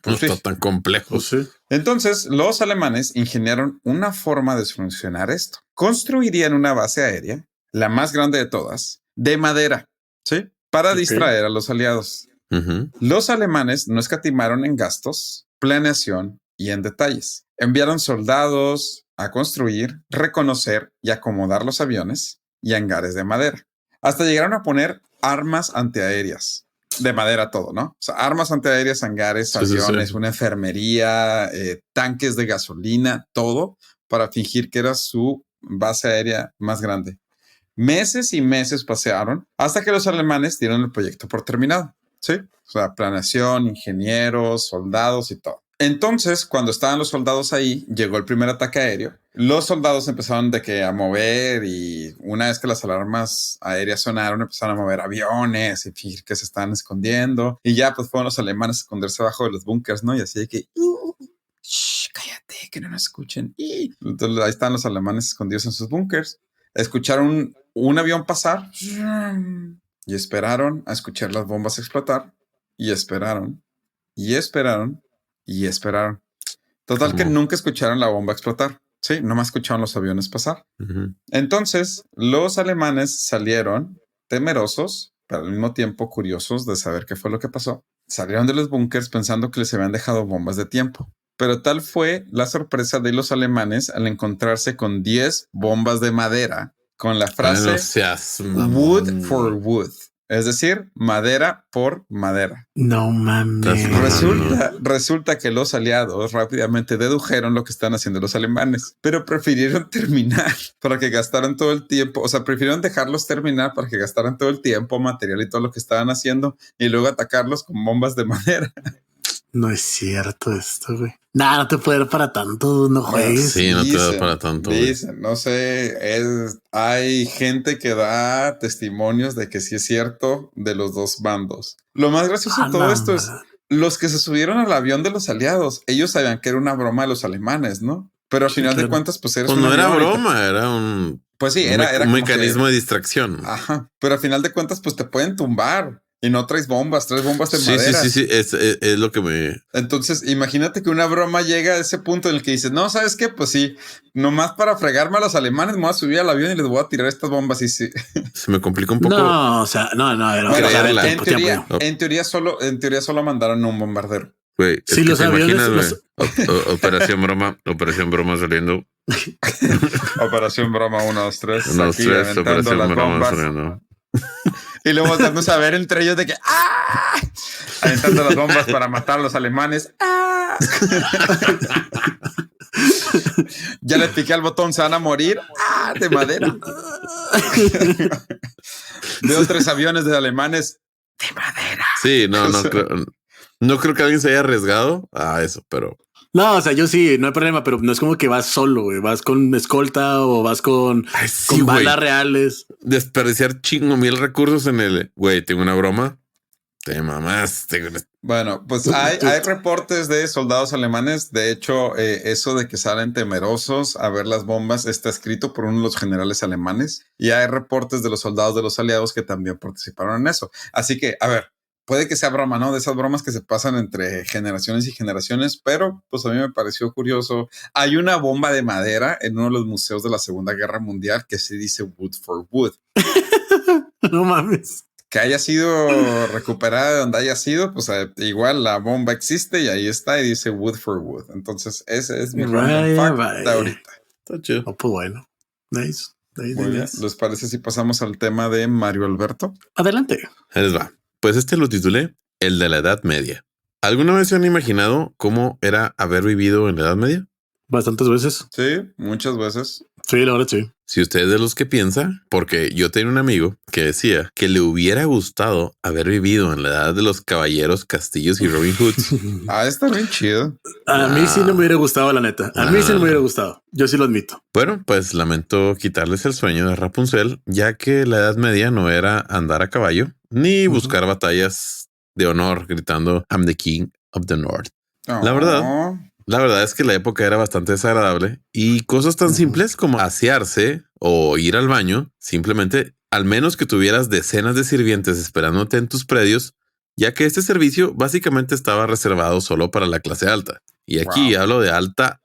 No está tan complejo. Pues sí. Entonces, los alemanes ingeniaron una forma de solucionar esto. Construirían una base aérea, la más grande de todas, de madera, ¿sí? Para distraer a los aliados. Los alemanes no escatimaron en gastos, planeación y en detalles. Enviaron soldados a construir, reconocer y acomodar los aviones y hangares de madera. Hasta llegaron a poner armas antiaéreas. De madera todo, ¿no? O sea, armas antiaéreas, hangares, aviones, una enfermería, tanques de gasolina, todo para fingir que era su base aérea más grande. Meses y meses pasaron hasta que los alemanes dieron el proyecto por terminado, ¿sí? O sea, planeación, ingenieros, soldados y todo. Entonces, cuando estaban los soldados ahí, llegó el primer ataque aéreo. Los soldados empezaron a mover y una vez que las alarmas aéreas sonaron, empezaron a mover aviones y fingir que se estaban escondiendo. Y ya pues fueron los alemanes a esconderse abajo de los búnkers, ¿no? Y así de que, cállate, que no nos escuchen. Entonces ahí están los alemanes escondidos en sus búnkers. Escucharon un avión pasar y esperaron a escuchar las bombas explotar y esperaron y esperaron. Y esperaron. Total que nunca escucharon la bomba explotar. Sí, nomás escucharon los aviones pasar. Entonces, los alemanes salieron temerosos, pero al mismo tiempo curiosos de saber qué fue lo que pasó. Salieron de los búnkers pensando que les habían dejado bombas de tiempo. Pero tal fue la sorpresa de los alemanes al encontrarse con 10 bombas de madera con la frase no seas wood for wood. Es decir, madera por madera. No mames. Resulta que los aliados rápidamente dedujeron lo que están haciendo los alemanes, pero prefirieron terminar para que gastaran todo el tiempo. O sea, prefirieron dejarlos terminar para que gastaran todo el tiempo, material y todo lo que estaban haciendo y luego atacarlos con bombas de madera. No es cierto esto, güey. Nah, no te puede dar para tanto, no juegues. Sí, no te da para tanto. Dicen, no sé, hay gente que da testimonios de que sí es cierto de los dos bandos. Lo más gracioso de todo esto es los que se subieron al avión de los aliados. Ellos sabían que era una broma de los alemanes, ¿no? Pero al final de cuentas, pues eres no era broma, era un... Pues sí, era un mecanismo de distracción. Ajá, pero al final de cuentas, pues te pueden tumbar. Y no traes bombas de madera. Sí, es lo que me... Entonces, imagínate que una broma llega a ese punto en el que dices, no, ¿sabes qué? Pues sí, nomás para fregarme a los alemanes me voy a subir al avión y les voy a tirar estas bombas y sí. Se me complica un poco. No, o sea, no. Bueno, en teoría solo mandaron un bombardero. Güey, sí, los aviones... Operación broma saliendo. Operación broma 1, 2, 3. 1, 2, 3, operación broma saliendo. Y luego volvemos a ver entre ellos de que aventando las bombas para matar a los alemanes. Ya le piqué al botón, se van a morir. De madera. Veo 3 aviones de alemanes de madera. Sí, no creo que alguien se haya arriesgado a eso, pero... No, o sea, yo sí, no hay problema, pero no es como que vas solo, güey. Vas con escolta o vas con balas reales. Desperdiciar 1,000 recursos en el... Güey, tengo una broma. Te mamaste. Bueno, pues hay reportes de soldados alemanes. De hecho, eso de que salen temerosos a ver las bombas está escrito por uno de los generales alemanes. Y hay reportes de los soldados de los aliados que también participaron en eso. Así que, a ver. Puede que sea broma, ¿no? De esas bromas que se pasan entre generaciones y generaciones, pero pues a mí me pareció curioso. Hay una bomba de madera en uno de los museos de la Segunda Guerra Mundial que se dice Wood for Wood. No mames. Que haya sido recuperada de donde haya sido, pues igual la bomba existe y ahí está y dice Wood for Wood. Entonces ese es mi random fact de ahorita. Está chido. Oh, pues bueno. Nice. Muy bien. ¿Les parece si pasamos al tema de Mario Alberto? Adelante. Ahí les va. Pues lo titulé El de la Edad Media. ¿Alguna vez se han imaginado cómo era haber vivido en la Edad Media? Bastantes veces. Sí, muchas veces. Sí, la verdad sí. Si usted es de los que piensa, porque yo tenía un amigo que decía que le hubiera gustado haber vivido en la edad de los caballeros, castillos y Robin Hoods. Está bien chido. A mí sí no me hubiera gustado, la neta. A mí sí no me hubiera gustado. Yo sí lo admito. Bueno, pues lamento quitarles el sueño de Rapunzel, ya que la Edad Media no era andar a caballo ni buscar batallas de honor gritando I'm the King of the North. La verdad es que la época era bastante desagradable y cosas tan simples como asearse o ir al baño, simplemente, al menos que tuvieras decenas de sirvientes esperándote en tus predios, ya que este servicio básicamente estaba reservado solo para la clase alta. Y aquí hablo de alta.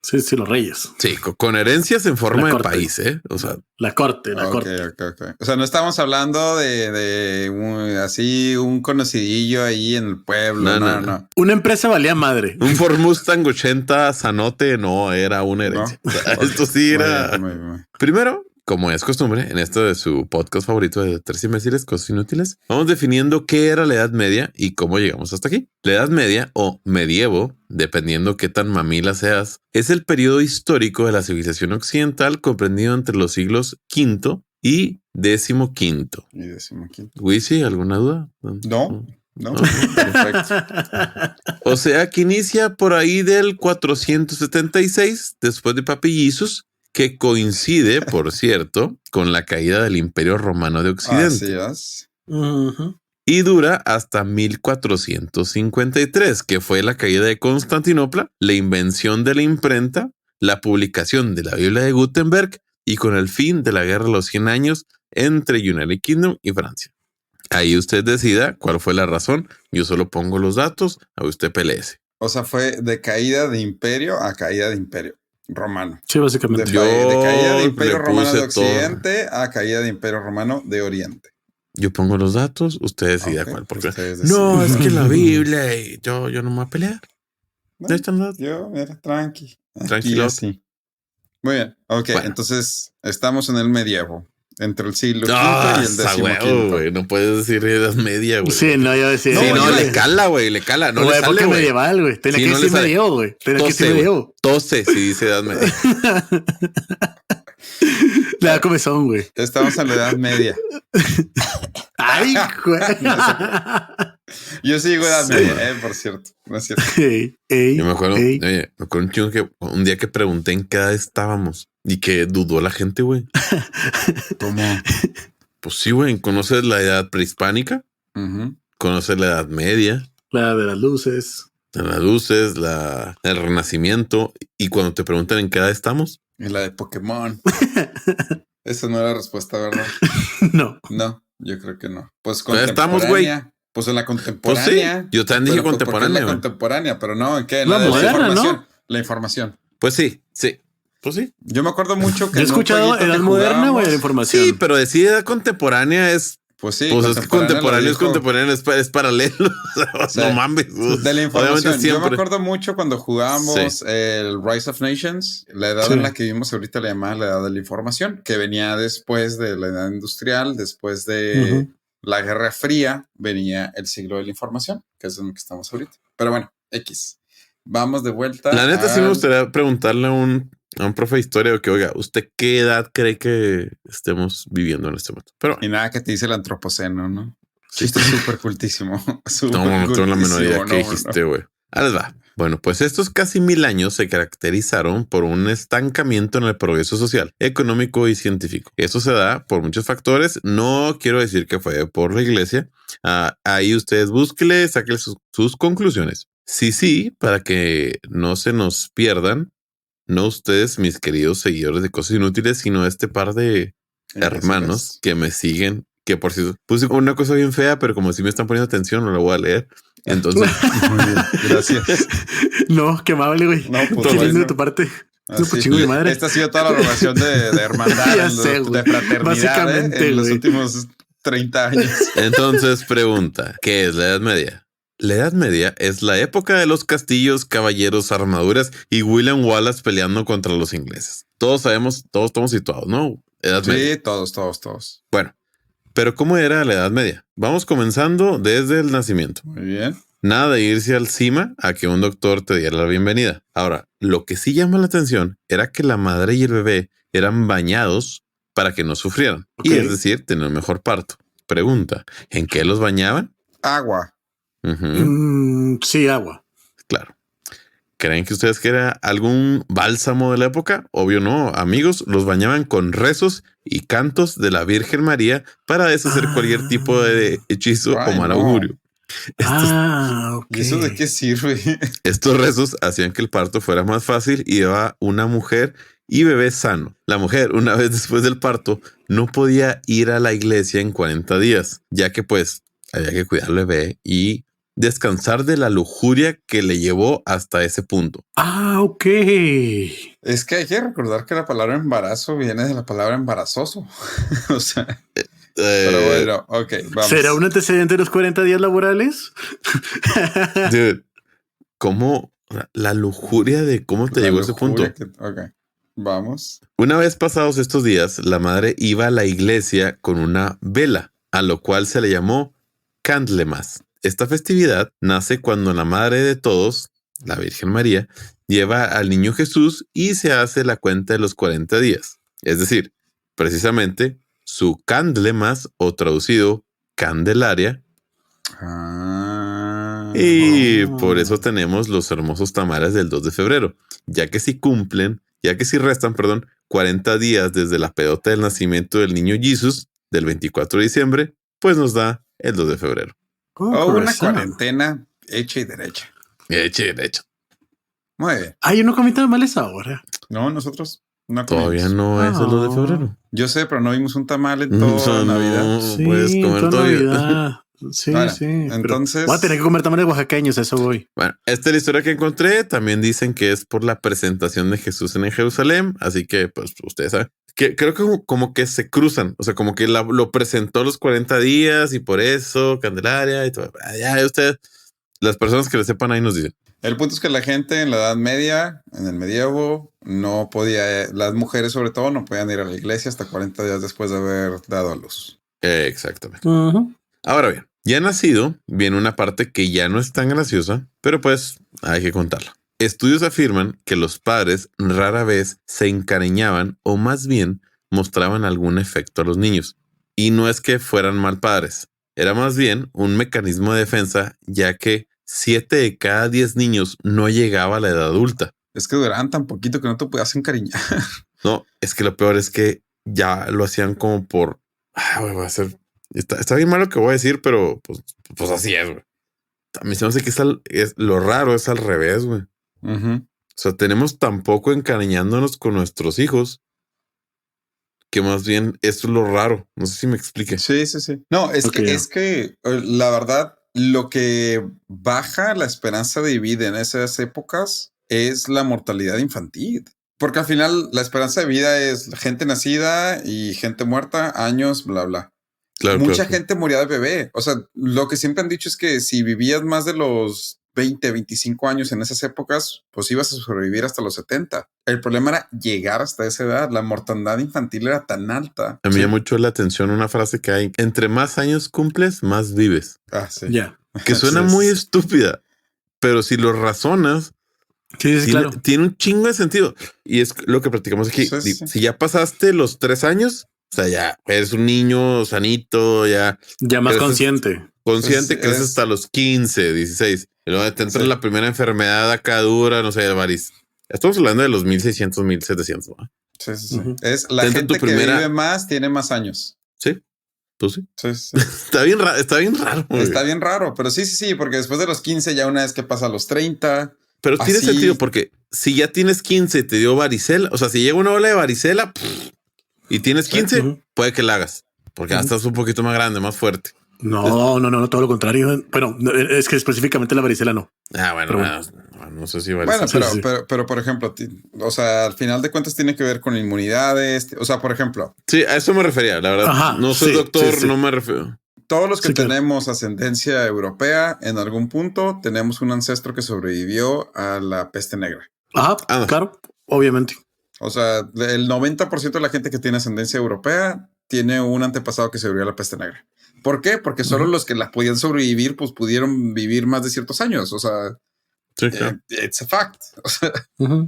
Sí, los reyes. Sí, con herencias en forma de país, O sea, la corte. Okay. O sea, no estamos hablando de un conocidillo ahí en el pueblo. No. Una empresa valía madre. Un Ford Mustang 80 Sanote no era una herencia. No. Esto sí era. Muy. Primero, como es costumbre, en esto de su podcast favorito de 3 imbéciles, cosas inútiles, vamos definiendo qué era la Edad Media y cómo llegamos hasta aquí. La Edad Media o medievo, dependiendo qué tan mamila seas, es el periodo histórico de la civilización occidental comprendido entre los siglos V y XV. ¿Wisi, alguna duda? No. Perfecto. O sea que inicia por ahí del 476 después de Papi Jesus, que coincide, por cierto, con la caída del Imperio Romano de Occidente. Así es. Y dura hasta 1453, que fue la caída de Constantinopla, la invención de la imprenta, la publicación de la Biblia de Gutenberg y con el fin de la Guerra de los 100 años entre United Kingdom y Francia. Ahí usted decida cuál fue la razón. Yo solo pongo los datos, a usted peleese. O sea, fue de caída de imperio a caída de imperio romano. Sí, básicamente. De caída de imperio romano de Occidente a caída de imperio romano de Oriente. Yo pongo los datos, usted decida cuál. Porque no, es que la Biblia y yo no me voy a pelear. Bueno, yo, mira, tranquilo. Sí. Muy bien. Ok, bueno. Entonces estamos en el medievo. entre el siglo V y el XV. Güey. No puedes decir Edad Media, güey. Sí, no, yo decía. Sí, no, le cala, güey, le cala. No güey, le sale, porque güey. medieval, güey. Tenía Sí, que no decir le sale. medievo, güey. Tenía que decir Tose, medievo. Tose, sí dice Edad Media. Le da comezón, güey. Estamos en la Edad Media. Ay, güey. Yo sí digo Edad Media, por cierto. No es cierto. Yo me acuerdo, oye, me acuerdo un chingo que un día que pregunté en qué edad estábamos y que dudó la gente, güey. ¿Cómo? Pues sí, güey. ¿Conoces la edad prehispánica? ¿Conoces la Edad Media? La de las luces. Las luces, el Renacimiento. Y cuando te preguntan en qué edad estamos. En la de Pokémon. Esa no era la respuesta, ¿verdad? No. No, yo creo que no. Pues ¿Dónde estamos, güey? Pues en la contemporánea. Pues sí, yo también dije contemporánea. La contemporánea, pero no, ¿en qué? La moderna, ¿no? La información. Pues sí. Pues sí. Yo me acuerdo mucho que yo he escuchado edad moderna, güey, la información. Sí, pero decir edad contemporánea es... Pues sí. Pues es que contemporáneo es paralelo. O sea, no mames. De la información. Yo me acuerdo mucho cuando jugábamos el Rise of Nations, la edad en la que vivimos ahorita la llamaban la edad de la información, que venía después de la edad industrial, después de la Guerra Fría, venía el siglo de la información, que es en el que estamos ahorita. Pero bueno, X. Vamos de vuelta. La neta sí me gustaría preguntarle a un profe de historia que, oiga, ¿usted qué edad cree que estemos viviendo en este momento? Pero, y nada que te dice el antropoceno, ¿no? Sí, está súper cultísimo. No tengo la menor idea que dijiste, güey. Ahí les va. Bueno, pues estos casi 1000 años se caracterizaron por un estancamiento en el progreso social, económico y científico. Eso se da por muchos factores. No quiero decir que fue por la iglesia. Ahí ustedes búsquenle, saquen sus conclusiones. Sí, para que no se nos pierdan. No ustedes, mis queridos seguidores de Cosas Inútiles, sino este par de hermanos que me siguen, que por cierto puse una cosa bien fea, pero como si me están poniendo atención, no la voy a leer. Entonces, muy bien, gracias. No, qué amable, güey. No, pues, qué lindo de tu parte. Chingo de madre. Esta ha sido toda la relación de hermandad, de fraternidad, básicamente, en los últimos 30 años. Entonces pregunta, ¿qué es la Edad Media? La Edad Media es la época de los castillos, caballeros, armaduras y William Wallace peleando contra los ingleses. Todos sabemos, todos estamos situados, ¿no? Edad Media. Sí, todos. Bueno, pero ¿cómo era la Edad Media? Vamos comenzando desde el nacimiento. Muy bien. Nada de irse al cima a que un doctor te diera la bienvenida. Ahora, lo que sí llama la atención era que la madre y el bebé eran bañados para que no sufrieran. Okay. Y es decir, tener un mejor parto. Pregunta, ¿en qué los bañaban? Agua. Sí, agua. Claro. ¿Creen que ustedes que era algún bálsamo de la época? Obvio no, amigos, los bañaban con rezos y cantos de la Virgen María para deshacer cualquier tipo de hechizo o mal augurio. Okay. ¿Y eso de qué sirve? Estos rezos hacían que el parto fuera más fácil y daba una mujer y bebé sano. La mujer, una vez después del parto, no podía ir a la iglesia en 40 días, ya que pues había que cuidar al bebé y descansar de la lujuria que le llevó hasta ese punto. Ok. Es que hay que recordar que la palabra embarazo viene de la palabra embarazoso. O sea... pero bueno, ok, vamos. ¿Será un antecedente de los 40 días laborales? Dude, ¿cómo la lujuria de cómo te llegó a ese punto? Ok, vamos. Una vez pasados estos días, la madre iba a la iglesia con una vela, a lo cual se le llamó Candlemas. Esta festividad nace cuando la madre de todos, la Virgen María, lleva al niño Jesús y se hace la cuenta de los 40 días. Es decir, precisamente su Candlemas, o traducido Candelaria. Y por eso tenemos los hermosos tamales del 2 de febrero, ya que si restan 40 días desde la pedota del nacimiento del niño Jesús del 24 de diciembre, pues nos da el 2 de febrero. Una cuarentena hecha y derecha. Muy bien. Yo no comí tamales ahora. No, nosotros no comimos. Todavía no es el 2 de febrero. Yo sé, pero no vimos un tamal en toda Navidad. No puedes comer todavía. Sí, ahora, sí. Entonces voy a tener que comer tamales oaxaqueños, eso voy. Bueno, esta es la historia que encontré. También dicen que es por la presentación de Jesús en Jerusalén. Así que, pues, ustedes saben. Que creo que como que se cruzan. O sea, como que lo presentó los 40 días y por eso, Candelaria y todo. Ya ustedes, las personas que le sepan ahí nos dicen. El punto es que la gente en la Edad Media, en el medievo, no podía, las mujeres sobre todo, no podían ir a la iglesia hasta 40 días después de haber dado a luz. Exactamente. Ahora bien, ya nacido, viene una parte que ya no es tan graciosa, pero pues hay que contarla. Estudios afirman que los padres rara vez se encariñaban o más bien mostraban algún efecto a los niños. Y no es que fueran mal padres, era más bien un mecanismo de defensa, ya que 7 de cada 10 niños no llegaba a la edad adulta. Es que duraban tan poquito que no te podías encariñar. No, es que lo peor es que ya lo hacían como por... voy a hacer... Está bien mal lo que voy a decir, pero pues así es, güey. A mí se me hace que es lo raro, es al revés, güey. O sea, tenemos tan poco encariñándonos con nuestros hijos que más bien esto es lo raro. No sé si me explique. Sí. No, es que la verdad, lo que baja la esperanza de vida en esas épocas es la mortalidad infantil. Porque al final la esperanza de vida es gente nacida y gente muerta, años, bla, bla. Claro, Mucha gente moría de bebé. O sea, lo que siempre han dicho es que si vivías más de los 20, 25 años en esas épocas, pues ibas a sobrevivir hasta los 70. El problema era llegar hasta esa edad. La mortandad infantil era tan alta. A mí me llama mucho la atención una frase que hay: entre más años cumples, más vives. Ah, sí. Ya. Que suena muy estúpida, pero si lo razonas, tiene un chingo de sentido. Y es lo que practicamos aquí. Sí. Si ya pasaste los 3 años, o sea, ya eres un niño sanito, ya más consciente. Creces hasta los 15, 16. Y luego te entra la primera enfermedad acá dura, no sé, varicela. Estamos hablando de los 1600, 1700, ¿no? Sí. Es la gente que vive más, tiene más años. Sí, tú sí. Sí. Está bien raro. Está bien raro, pero sí, porque después de los 15 ya una vez que pasa a los 30. Pero tiene sentido porque si ya tienes 15 y te dio varicela, o sea, si llega una ola de varicela y tienes 15, puede que la hagas, porque ya estás un poquito más grande, más fuerte. No, todo lo contrario. Bueno, es que específicamente la varicela no. No sé si varicela. Bueno, pero por ejemplo, o sea, al final de cuentas tiene que ver con inmunidades. O sea, por ejemplo. Sí, a eso me refería, la verdad. Ajá, no soy doctor, no me refiero. Todos los que tenemos ascendencia europea, en algún punto tenemos un ancestro que sobrevivió a la peste negra. Ajá, claro, obviamente. O sea, el 90% de la gente que tiene ascendencia europea tiene un antepasado que sobrevivió a la peste negra. ¿Por qué? Porque solo los que la podían sobrevivir, pues pudieron vivir más de ciertos años. O sea, it's a fact. O sea,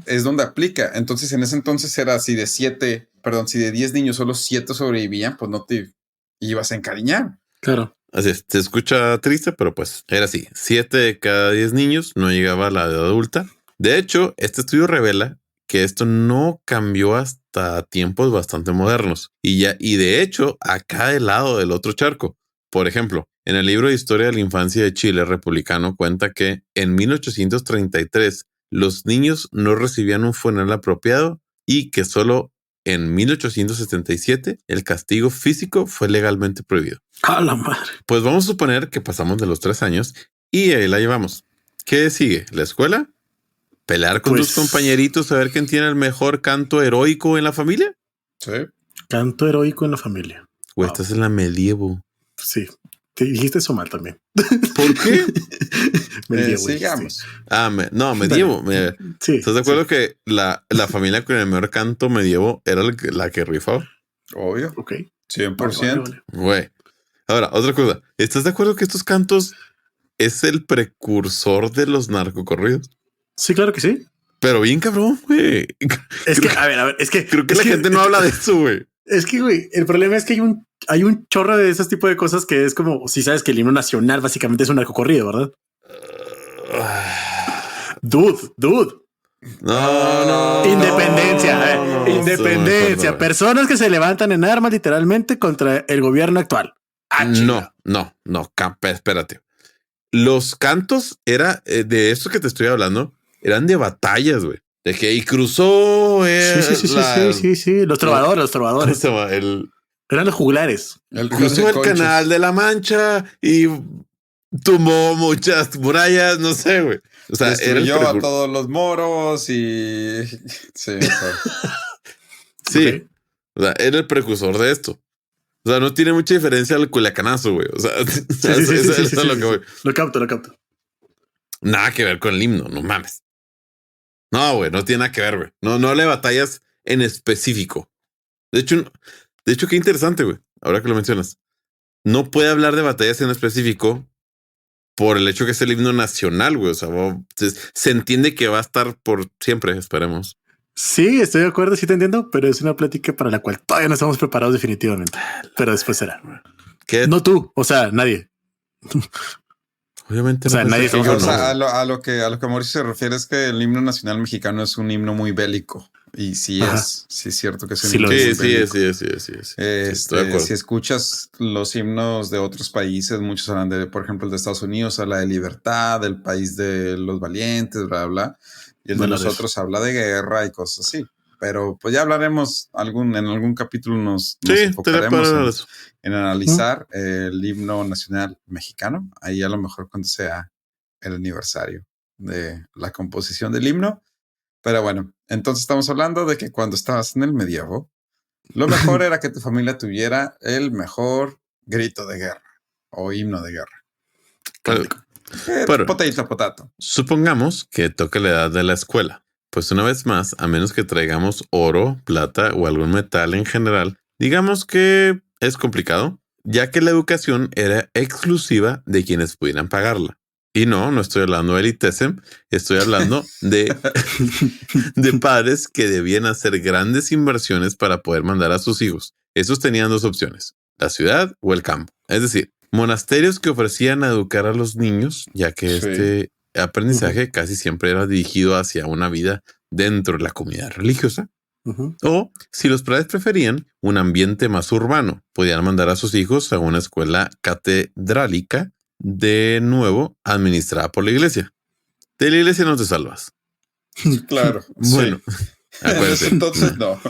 es donde aplica. Entonces, en ese entonces era si de 10 niños solo 7 sobrevivían, pues no te ibas a encariñar. Claro. Así es, se escucha triste, pero pues era así. 7 de cada 10 niños no llegaba a la edad adulta. De hecho, este estudio revela que esto no cambió hasta tiempos bastante modernos. Y de hecho, acá del lado del otro charco. Por ejemplo, en el libro de Historia de la Infancia de Chile republicano cuenta que en 1833 los niños no recibían un funeral apropiado y que solo en 1877 el castigo físico fue legalmente prohibido. ¡A la madre! Pues vamos a suponer que pasamos de los 3 años y ahí la llevamos. ¿Qué sigue? ¿La escuela? ¿Pelear con tus compañeritos a ver quién tiene el mejor canto heroico en la familia? Sí. Canto heroico en la familia. O estás en la medievo. Sí. Te dijiste eso mal también. ¿Por qué? Medievo. Sigamos. Medievo. Sí, ¿Estás de acuerdo que la familia con el mejor canto medievo era la que rifaba? Obvio. Ok. 100%. Güey. Ahora, otra cosa. ¿Estás de acuerdo que estos cantos es el precursor de los narcocorridos? Sí, claro que sí. Pero bien cabrón, güey. Es que, a ver, es que... Creo que la gente no habla de eso, güey. Es que, güey, el problema es que hay un chorro de esos tipos de cosas que es como, si sabes que el himno nacional básicamente es un narcocorrido, ¿verdad? Dude. No. Independencia, independencia. Personas que se levantan en armas literalmente contra el gobierno actual. No, espérate. Los cantos de esto que te estoy hablando eran de batallas, güey. De que y cruzó. Sí. Los trovadores. Eran los juglares. Cruzó el canal de la Mancha y tumbó muchas murallas, no sé, güey. O sea, destruyó a todos los moros y sí. Okay. O sea, era el precursor de esto. O sea, no tiene mucha diferencia al culiacanazo, güey. O sea, eso es lo que voy. Lo capto. Nada que ver con el himno, no mames. No, güey, no tiene nada que ver, güey. No le batallas en específico. De hecho, qué interesante, güey. Ahora que lo mencionas. No puede hablar de batallas en específico por el hecho que es el himno nacional, güey. O sea, se entiende que va a estar por siempre, esperemos. Sí, estoy de acuerdo, sí te entiendo, pero es una plática para la cual todavía no estamos preparados definitivamente. Pero después será. ¿Qué? No tú, o sea, nadie. Obviamente. O sea, nadie Sí, estamos o sea, hablando. a lo que Mauricio se refiere es que el himno nacional mexicano es un himno muy bélico. Y sí Ajá. es cierto que es un Sí himno lo muy es. Sí, bélico. sí. Estoy de acuerdo. Si escuchas los himnos de otros países, muchos hablan de, por ejemplo, el de Estados Unidos habla de libertad, del país de los valientes, bla, bla. Y el de nosotros habla de guerra y cosas así. Pero pues ya hablaremos en algún capítulo nos enfocaremos en analizar el himno nacional mexicano. Ahí a lo mejor cuando sea el aniversario de la composición del himno. Pero bueno, entonces estamos hablando de que cuando estabas en el medievo, lo mejor era que tu familia tuviera el mejor grito de guerra o himno de guerra. Pero, potato. Supongamos que toca la edad de la escuela. Pues una vez más, a menos que traigamos oro, plata o algún metal en general, digamos que es complicado, ya que la educación era exclusiva de quienes pudieran pagarla. Y no estoy hablando de elitesem, estoy hablando de padres que debían hacer grandes inversiones para poder mandar a sus hijos. Esos tenían dos opciones, la ciudad o el campo. Es decir, monasterios que ofrecían a educar a los niños, ya que este aprendizaje casi siempre era dirigido hacia una vida dentro de la comunidad religiosa. O, si los padres preferían, un ambiente más urbano. Podían mandar a sus hijos a una escuela catedrálica, de nuevo administrada por la iglesia. De la iglesia no te salvas. Claro. Bueno, acuérdense. Entonces no.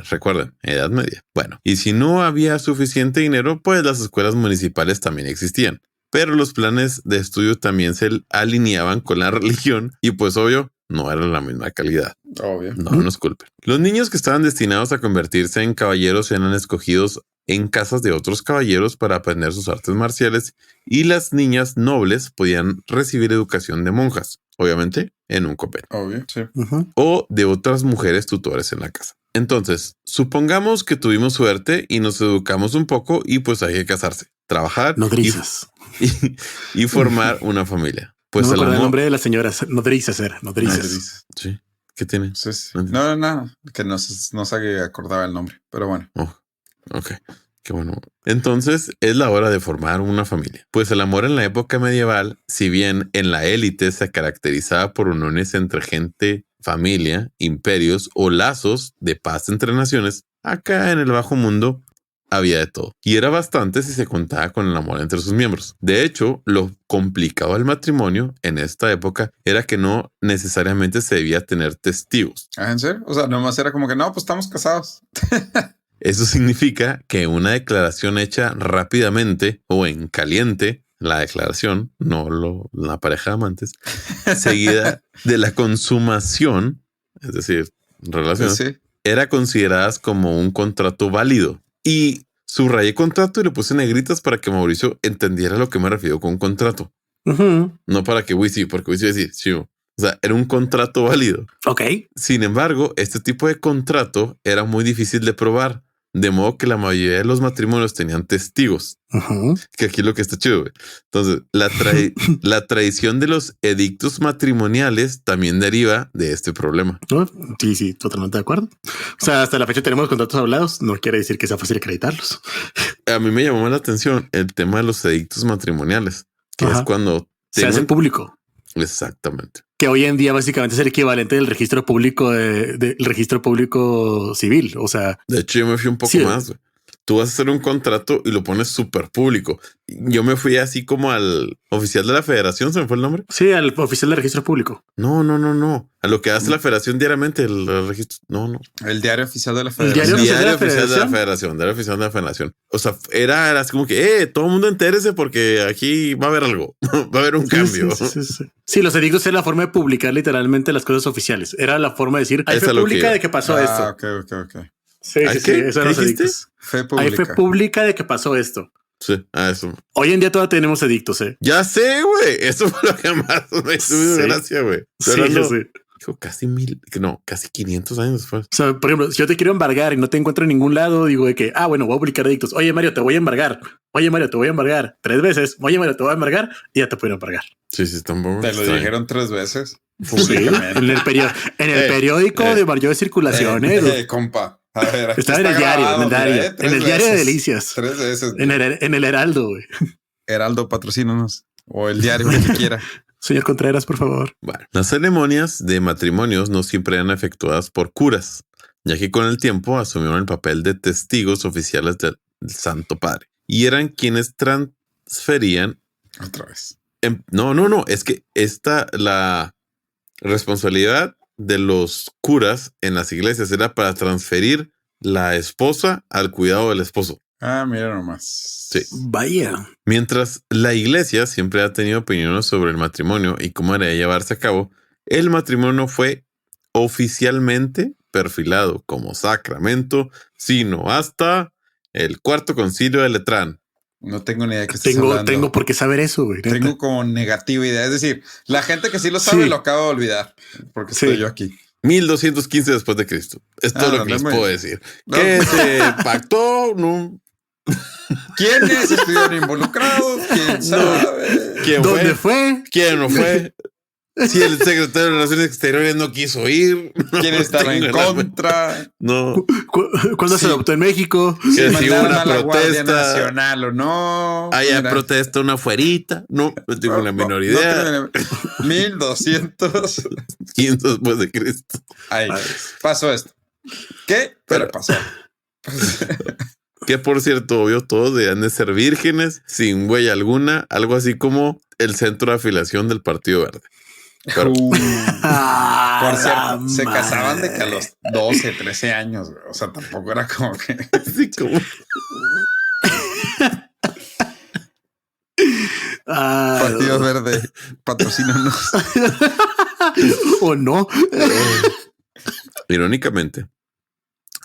Recuerden, Edad Media. Bueno, y si no había suficiente dinero, pues las escuelas municipales también existían. Pero los planes de estudio también se alineaban con la religión y pues obvio, no era la misma calidad. Obvio. No nos culpen. Los niños que estaban destinados a convertirse en caballeros eran escogidos en casas de otros caballeros para aprender sus artes marciales y las niñas nobles podían recibir educación de monjas, obviamente en un convento. Obvio, sí. O de otras mujeres tutores en la casa. Entonces, supongamos que tuvimos suerte y nos educamos un poco y pues hay que casarse, trabajar y formar una familia. Pues no me acuerdo el nombre de la señora. Nodrizas era. Nodrizas. Sí. ¿Qué tiene? Pues, no. Que no se acordaba el nombre. Pero bueno. Ok. Qué bueno. Entonces es la hora de formar una familia. Pues el amor en la época medieval, si bien en la élite se caracterizaba por uniones entre gente, familia, imperios o lazos de paz entre naciones, acá en el bajo mundo había de todo. Y era bastante si se contaba con el amor entre sus miembros. De hecho, lo complicado del matrimonio en esta época era que no necesariamente se debía tener testigos. ¿En serio? O sea, nomás era como que no, pues estamos casados. Eso significa que una declaración hecha rápidamente o en caliente, la declaración, no la pareja de amantes, seguida de la consumación, es decir, relación, era considerada como un contrato válido. Y subrayé contrato y le puse negritas para que Mauricio entendiera a lo que me refiero con contrato. No para que sí, porque Wisi decir, sí. O sea, era un contrato válido. Ok. Sin embargo, este tipo de contrato era muy difícil de probar. De modo que la mayoría de los matrimonios tenían testigos. Que aquí es lo que está chido, güey. Entonces, la tradición de los edictos matrimoniales también deriva de este problema. Sí, totalmente de acuerdo. O sea, hasta la fecha tenemos contratos hablados. No quiere decir que sea fácil acreditarlos. A mí me llamó la atención el tema de los edictos matrimoniales, que es cuando se hace público. Exactamente. Que hoy en día básicamente es el equivalente del registro público del registro público civil. O sea, de hecho, yo me fui un poco más. Güey. Tú vas a hacer un contrato y lo pones súper público. Yo me fui así como al oficial de la federación, ¿se me fue el nombre? Sí, al oficial de registro público. No. A lo que hace la federación diariamente, el registro. No. El diario oficial de la federación. El diario oficial de la federación. Diario oficial de la federación. O sea, era así como que, todo el mundo entérese porque aquí va a haber algo. Va a haber un cambio. Sí, los edictos era la forma de publicar literalmente las cosas oficiales. Era la forma de decir, hay fe pública de que pasó esto. Ok. Sí, eso eran los edictos. Fe pública. Hay fe pública de que pasó esto. Sí, a eso. Hoy en día todavía tenemos edictos, ¿eh? Ya sé, güey. Eso fue lo que más me hizo gracia, güey. Sí, Pero sí. dijo casi 500 años después. O sea, por ejemplo, si yo te quiero embargar y no te encuentro en ningún lado, digo de que, bueno, voy a publicar edictos. Oye, Mario, te voy a embargar. Oye, Mario, te voy a embargar 3 veces. Oye, Mario, te voy a embargar y ya te pueden embargar. Sí, tampoco. Te lo dijeron 3 veces. Sí, en el periódico de Mario de Circulación, compa. A ver, está en el diario, en el diario de Delicias. 3 veces. En el Heraldo, güey. Heraldo, patrocínanos. O el diario que quiera. Señor Contreras, por favor. Bueno, las ceremonias de matrimonios no siempre eran efectuadas por curas, ya que con el tiempo asumieron el papel de testigos oficiales del Santo Padre y eran quienes transferían. Otra vez. No, es que la responsabilidad de los curas en las iglesias era para transferir la esposa al cuidado del esposo. Ah, mira nomás. Sí. Vaya. Mientras la iglesia siempre ha tenido opiniones sobre el matrimonio y cómo era de llevarse a cabo, el matrimonio fue oficialmente perfilado como sacramento, sino hasta el Cuarto Concilio de Letrán. No tengo ni idea de qué estás hablando. Tengo por qué saber eso, güey. Tengo como negativa idea. Es decir, la gente que sí lo sabe lo acaba de olvidar. Porque estoy yo aquí. 1215 después de Cristo. Es todo lo que les puedo decir. No. ¿Qué se pactó? No. ¿Quiénes estuvieron involucrados? ¿Quién sabe? ¿Dónde fue? ¿Quién no fue? Si el secretario de Relaciones Exteriores no quiso ir. ¿Quién estaba en contra? No. ¿Cuándo se adoptó en México? Que si hubo una a la Guardia protesta Nacional o no. Haya protesta una afuerita. No tengo la menor idea. 1200. 15 después de Cristo. Ahí pasó esto. ¿Qué? Pero pasó. Que por cierto, obvio, todos debían de ser vírgenes, sin huella alguna, algo así como el centro de afiliación del Partido Verde. Pero, por cierto, se casaban de que a los 12, 13 años. O sea, tampoco era como que. así como. Partido Verde, patrocínanos. ¿O no? Irónicamente,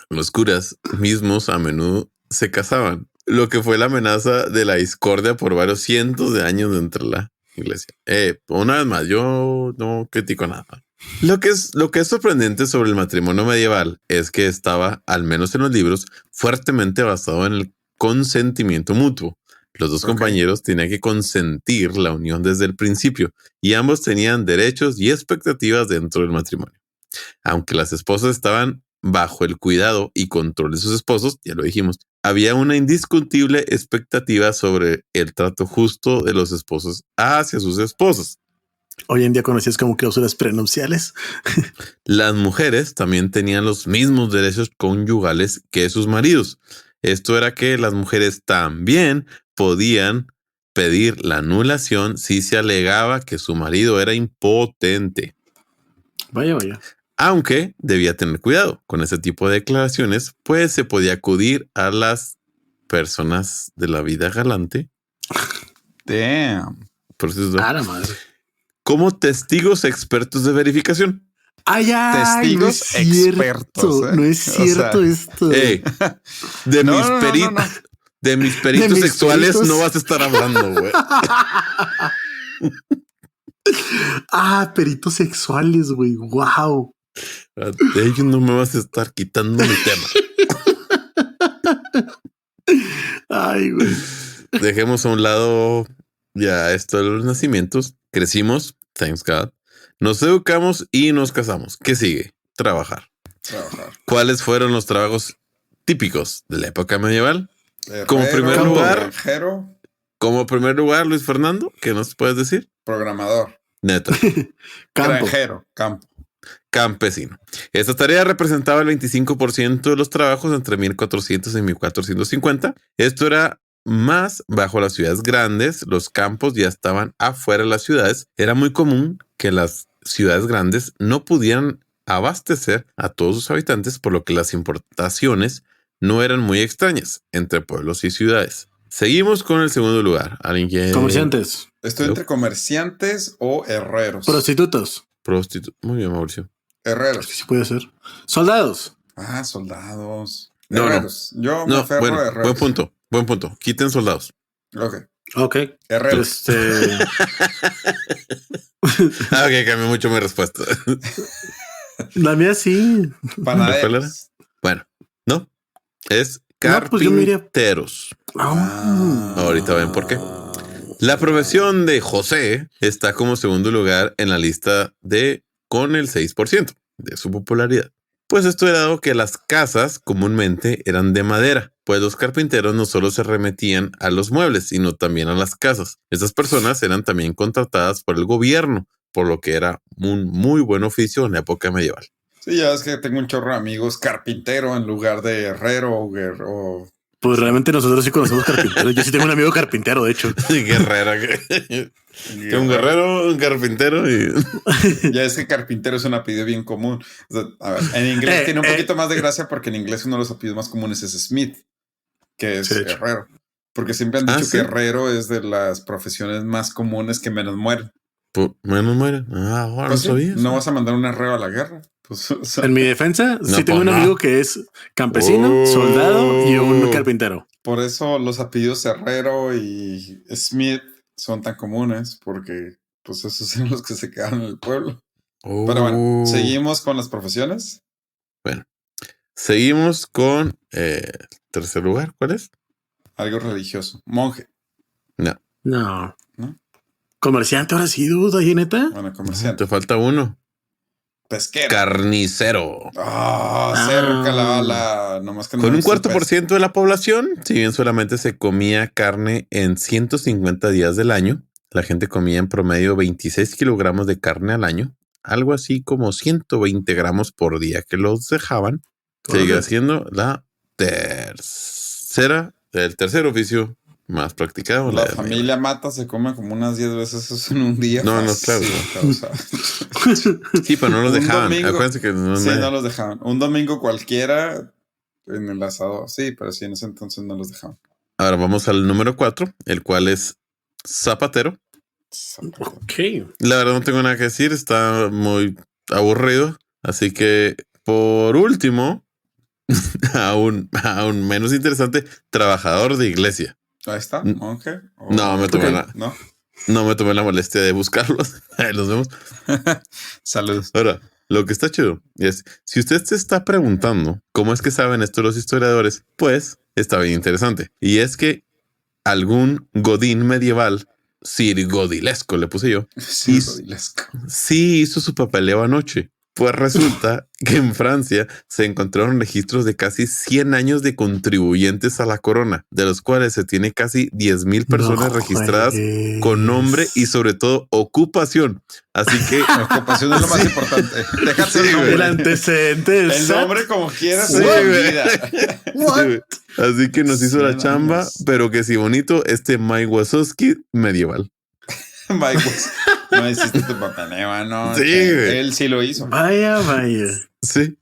los curas mismos a menudo se casaban, lo que fue la amenaza de la discordia por varios cientos de años entre la iglesia. Una vez más, yo no critico nada. Lo que es sorprendente sobre el matrimonio medieval es que estaba, al menos en los libros, fuertemente basado en el consentimiento mutuo. Los dos compañeros tenían que consentir la unión desde el principio y ambos tenían derechos y expectativas dentro del matrimonio. Aunque las esposas estaban bajo el cuidado y control de sus esposos, ya lo dijimos, había una indiscutible expectativa sobre el trato justo de los esposos hacia sus esposas. Hoy en día conocidas como cláusulas prenupciales. Las mujeres también tenían los mismos derechos conyugales que sus maridos. Esto era que las mujeres también podían pedir la anulación si se alegaba que su marido era impotente. Vaya. Aunque debía tener cuidado con ese tipo de declaraciones, pues se podía acudir a las personas de la vida galante. Damn. Por eso la madre. Como testigos expertos de verificación. Testigos no es expertos. No es cierto esto. De mis peritos sexuales no vas a estar hablando, güey. Peritos sexuales, güey. Wow. De ellos no me vas a estar quitando mi tema. Ay, güey. Dejemos a un lado ya esto de los nacimientos. Crecimos, thanks God. Nos educamos y nos casamos. ¿Qué sigue? Trabajar. ¿Cuáles fueron los trabajos típicos de la época medieval? Como primer lugar, Luis Fernando, ¿qué nos puedes decir? Programador. Neta. Granjero. Campesino. Esta tarea representaba el 25% de los trabajos entre 1400 y 1450. Esto era más bajo las ciudades grandes. Los campos ya estaban afuera de las ciudades. Era muy común que las ciudades grandes no pudieran abastecer a todos sus habitantes, por lo que las importaciones no eran muy extrañas entre pueblos y ciudades. Seguimos con el segundo lugar. ¿Alguien quiere? Comerciantes. Estoy entre comerciantes o herreros. Prostitutos. Muy bien, Mauricio. Herreros. Sí puede ser. Soldados. Soldados. No. Herreros. Yo me aferro a herreros. Buen punto. Quiten soldados. Ok. Herrero. Ok, cambió mucho mi respuesta. La mía sí. Panaderos. Bueno, no. Es No, pues yo me diría- carpinteros. Ahorita ven por qué. Ah. La profesión de José está como segundo lugar en la lista con el 6% de su popularidad. Pues esto era dado que las casas comúnmente eran de madera, pues los carpinteros no solo se remetían a los muebles, sino también a las casas. Estas personas eran también contratadas por el gobierno, por lo que era un muy buen oficio en la época medieval. Sí, ya es que tengo un chorro de amigos carpintero en lugar de herrero o Pues realmente nosotros sí conocemos carpinteros. Yo sí tengo un amigo carpintero, de hecho. Guerrera. Un guerrero, un carpintero y... Ya es que carpintero es un apellido bien común. O sea, a ver, en inglés tiene un poquito más de gracia porque en inglés uno de los apellidos más comunes es Smith, que es Sí, herrero. Porque siempre han dicho que herrero es de las profesiones más comunes que menos mueren. Menos mueren. Ahora Pues no sabía. No vas a mandar un herrero a la guerra. Pues, o sea, en mi defensa, No, sí tengo pues un amigo que es campesino, soldado y un carpintero. Por eso los apellidos Herrero y Smith son tan comunes, porque pues esos son los que se quedaron en el pueblo. Pero bueno, seguimos con las profesiones. Bueno, seguimos con tercer lugar. ¿Cuál es? Algo religioso. Monje. No. Comerciante, ahora sí, duda, ¿y neta? Bueno, comerciante. Te falta uno. Pesquero. Carnicero. Cerca la bala. Nomás que no Con un me 4% de la población, si bien solamente se comía carne en 150 días del año, la gente comía en promedio 26 kilogramos de carne al año, algo así como 120 gramos por día que los dejaban. Sigue siendo el tercer oficio más practicado. La familia Mata se come como unas 10 veces eso en un día. No, claro. O sea, sí, pero no los dejaban. Domingo, acuérdense que no los dejaban. Un domingo cualquiera en el asador. Sí, pero sí, en ese entonces no los dejaban. Ahora vamos al número 4, el cual es zapatero. Ok. La verdad no tengo nada que decir, está muy aburrido. Así que por último, aún menos interesante, trabajador de iglesia. Ahí está, monje. No me tomé la molestia de buscarlos. Ahí los vemos. Saludos. Ahora, lo que está chido es, si usted se está preguntando cómo es que saben esto los historiadores, pues está bien interesante. Y es algún godín medieval, sirgodilesco le puse yo, Sirgodilesco. sí hizo su papeleo anoche. Pues resulta que en Francia se encontraron registros de casi 100 años de contribuyentes a la corona, de los cuales se tiene casi 10,000 personas registradas con nombre y sobre todo ocupación. Así que ocupación es lo más importante. Déjate el nombre. El antecedente. El nombre como quieras. Así que nos hizo la chamba, pero que sí bonito, Mike Wazowski medieval. No hiciste tu papeleo, ¿no? Sí, él sí lo hizo. Vaya. Sí,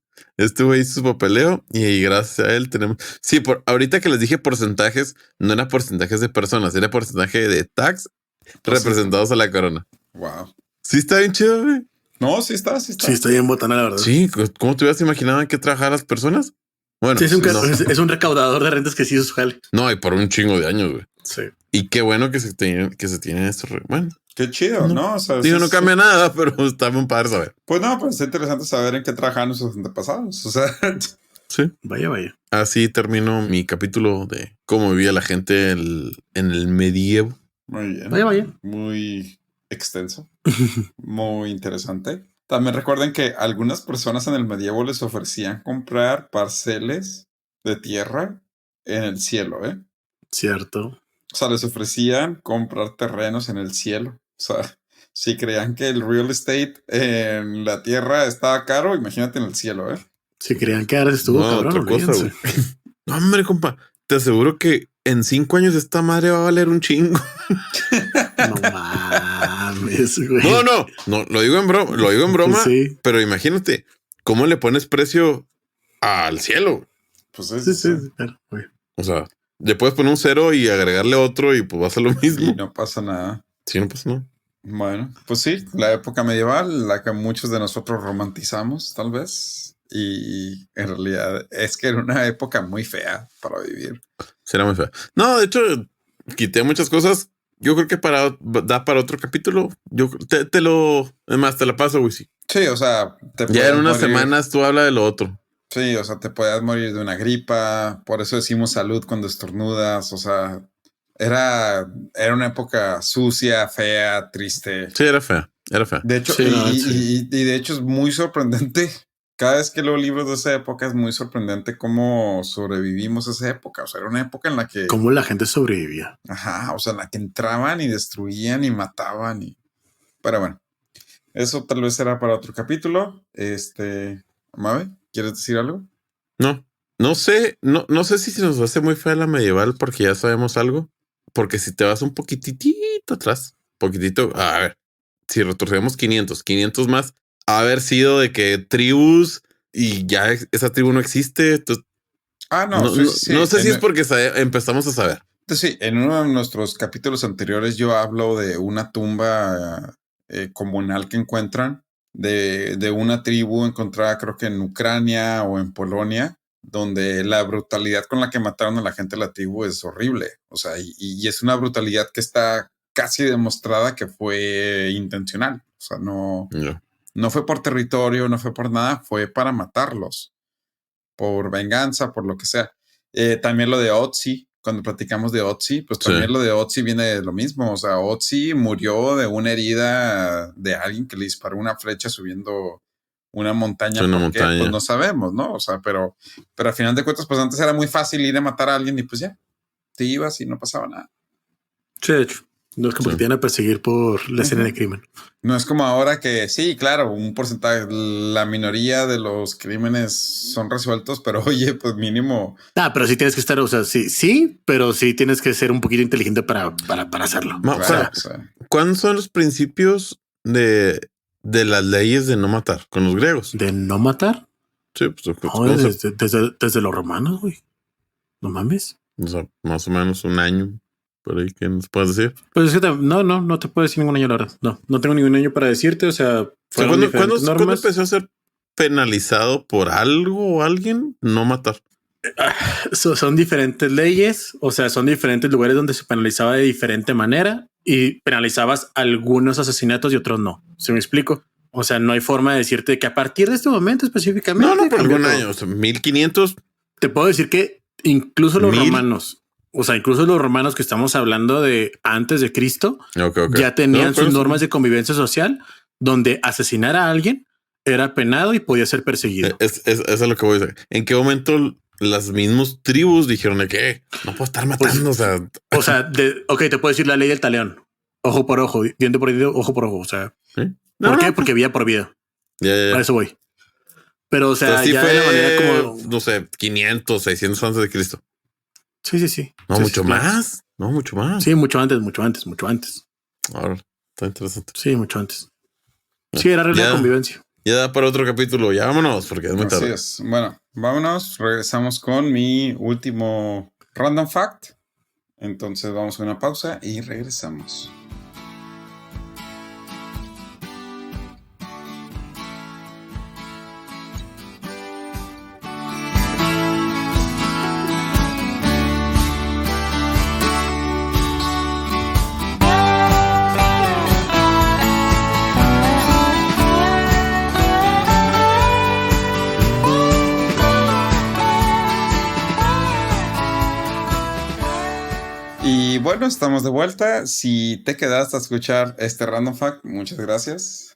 güey hizo su papeleo y gracias a él tenemos... Sí, ahorita que les dije porcentajes, no eran porcentajes de personas, era porcentaje de tax representados a la corona. Wow. Sí está bien chido, güey. No, sí está. Sí, está bien botana, la verdad. Sí, ¿cómo te hubieras imaginado en qué trabajar las personas? Bueno, sí, es un recaudador de rentas que sí hizo su jale. No, y por un chingo de años, güey. Sí. Y qué bueno que se tienen estos... Bueno. Qué chido, ¿no? O sea, no cambia nada, pero está muy padre saber. Pues no, pero está interesante saber en qué trabajan nuestros antepasados. O sea, sí. Vaya. Así termino mi capítulo de cómo vivía la gente en el medievo. Muy bien. Vaya. Muy extenso. Muy interesante. También recuerden que algunas personas en el medievo les ofrecían comprar parceles de tierra en el cielo, ¿eh? Cierto. O sea, les ofrecían comprar terrenos en el cielo. O sea, si creían que el real estate en la tierra estaba caro, imagínate en el cielo, ¿eh? Si creían que ahora estuvo cabrón, otra cosa, güey. No, hombre, compa, te aseguro que en 5 años esta madre va a valer un chingo. No mames, güey. No, lo digo en broma, sí. Pero imagínate, ¿cómo le pones precio al cielo? Pues sí, claro, güey. O sea, le puedes poner un 0 y agregarle otro y pues va a ser lo mismo. Y no pasa nada. Sí, no pasa nada. Bueno, pues sí, la época medieval, la que muchos de nosotros romantizamos, tal vez. Y en realidad es que era una época muy fea para vivir. Será muy fea. No, de hecho, quité muchas cosas. Yo creo que da para otro capítulo. Yo además te la paso, güey. Sí. Sí, o sea, Ya en unas semanas tú habla de lo otro. Sí, o sea, te podías morir de una gripa. Por eso decimos salud cuando estornudas. O sea, era una época sucia, fea, triste. Sí, era fea. De hecho, Sí, y de hecho es muy sorprendente. Cada vez que leo libros de esa época es muy sorprendente cómo sobrevivimos a esa época. O sea, era una época en la que... ¿Cómo la gente sobrevivía? Ajá, o sea, en la que entraban y destruían y mataban. Pero bueno, eso tal vez será para otro capítulo. Mabe, ¿quieres decir algo? No sé si se nos hace muy fea la medieval porque ya sabemos algo. Porque si te vas un poquitito atrás, a ver, si retrocedemos 500 más, haber sido de que tribus y ya esa tribu no existe. Entonces, no sé si es porque empezamos a saber. Sí, en uno de nuestros capítulos anteriores yo hablo de una tumba comunal que encuentran de una tribu encontrada creo que en Ucrania o en Polonia, donde la brutalidad con la que mataron a la gente de la tribu es horrible. O sea, y es una brutalidad que está casi demostrada que fue intencional. O sea, no fue por territorio, no fue por nada, fue para matarlos, por venganza, por lo que sea. También lo de Otzi, cuando platicamos de Otzi, pues también lo de Otzi viene de lo mismo. O sea, Otzi murió de una herida de alguien que le disparó una flecha subiendo una montaña. ¿Por qué? Pues no sabemos, ¿no? O sea, pero al final de cuentas, pues antes era muy fácil ir a matar a alguien y pues ya, te ibas y no pasaba nada. Sí, de hecho. No es como que te iban a perseguir por la escena de crimen. No es como ahora que sí, claro, un porcentaje, la minoría de los crímenes son resueltos, pero oye, pues mínimo. Pero sí tienes que estar, o sea, sí, pero sí tienes que ser un poquito inteligente para hacerlo. Claro, ¿Cuáles son los principios de las leyes de no matar con los griegos? ¿De no matar? Sí, pues desde los romanos, güey. No mames. O sea, más o menos un año. Por ahí, ¿qué nos puedes decir? Pues es que no te puedo decir ningún año, la verdad. No tengo ningún año para decirte. O sea, ¿cuándo empezó a ser penalizado por algo o alguien no matar? Son diferentes leyes, o sea, son diferentes lugares donde se penalizaba de diferente manera y penalizabas algunos asesinatos y otros no. ¿Se me explico? O sea, no hay forma de decirte que a partir de este momento específicamente. No, por algún año, o sea, 1500. Te puedo decir que incluso los romanos. O sea, incluso los romanos que estamos hablando de antes de Cristo ya tenían sus normas de convivencia social donde asesinar a alguien era penado y podía ser perseguido. Eso es lo que voy a decir. ¿En qué momento las mismas tribus dijeron de que no puedo estar matando? Te puedo decir la ley del talión. Ojo por ojo, diente por diente, ojo por ojo. O sea, ¿por qué? Porque vida por vida. Para eso voy. Pero, o sea, ya fue de la manera como... No sé, 500, 600 antes de Cristo. Sí. No, mucho más. No, mucho más. Sí, mucho antes. Ahora, está interesante. Sí, mucho antes. Sí, era regla de convivencia. Ya da para otro capítulo. Ya vámonos, porque es muy tarde. Así es. Bueno, vámonos. Regresamos con mi último random fact. Entonces vamos a una pausa y regresamos. Y bueno, estamos de vuelta. Si te quedaste a escuchar este random fact, muchas gracias.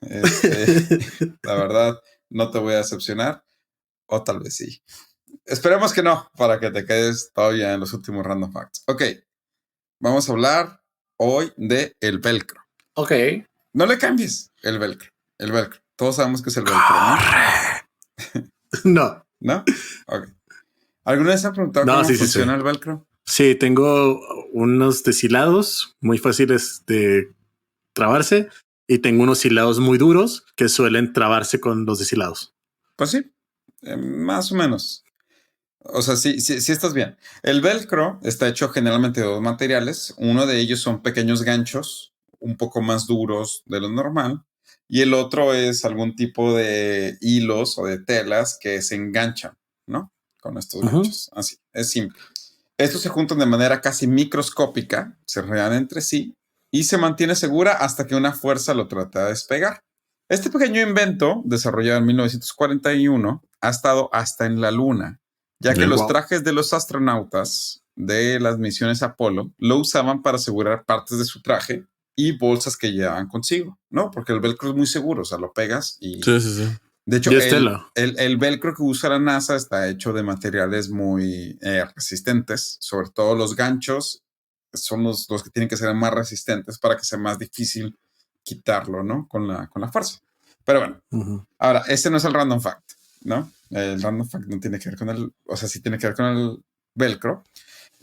La verdad, no te voy a decepcionar. O tal vez sí. Esperemos que no, para que te quedes todavía en los últimos random facts. Ok, vamos a hablar hoy de el velcro. Ok. No le cambies el velcro. El velcro. Todos sabemos que es el velcro, ¿no? ¿No? Ok. ¿Alguna vez han preguntado cómo funciona el velcro? Sí, tengo unos deshilados muy fáciles de trabarse y tengo unos hilados muy duros que suelen trabarse con los deshilados. Pues sí, más o menos. O sea, sí estás bien. El velcro está hecho generalmente de dos materiales. Uno de ellos son pequeños ganchos, un poco más duros de lo normal. Y el otro es algún tipo de hilos o de telas que se enganchan, ¿no? Con estos ganchos. Así, es simple. Estos se juntan de manera casi microscópica, se enredan entre sí y se mantiene segura hasta que una fuerza lo trata de despegar. Este pequeño invento, desarrollado en 1941, ha estado hasta en la Luna, ya que los trajes de los astronautas de las misiones Apolo lo usaban para asegurar partes de su traje y bolsas que llevaban consigo, ¿no? Porque el velcro es muy seguro, o sea, lo pegas y... Sí. De hecho, el velcro que usa la NASA está hecho de materiales muy resistentes, sobre todo los ganchos son los que tienen que ser más resistentes para que sea más difícil quitarlo, ¿no? Con la fuerza. Pero bueno, ahora, este no es el random fact, ¿no? El random fact no tiene que ver con o sea, sí tiene que ver con el velcro,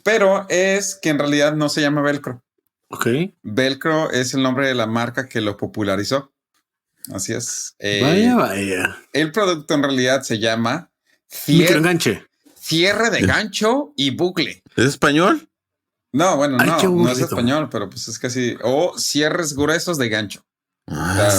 pero es que en realidad no se llama velcro. Ok. Velcro es el nombre de la marca que lo popularizó. Así es. Vaya. El producto en realidad se llama microenganche. Cierre de gancho y bucle. ¿Es español? No, bueno, no es español, pero pues es casi. O cierres gruesos de gancho.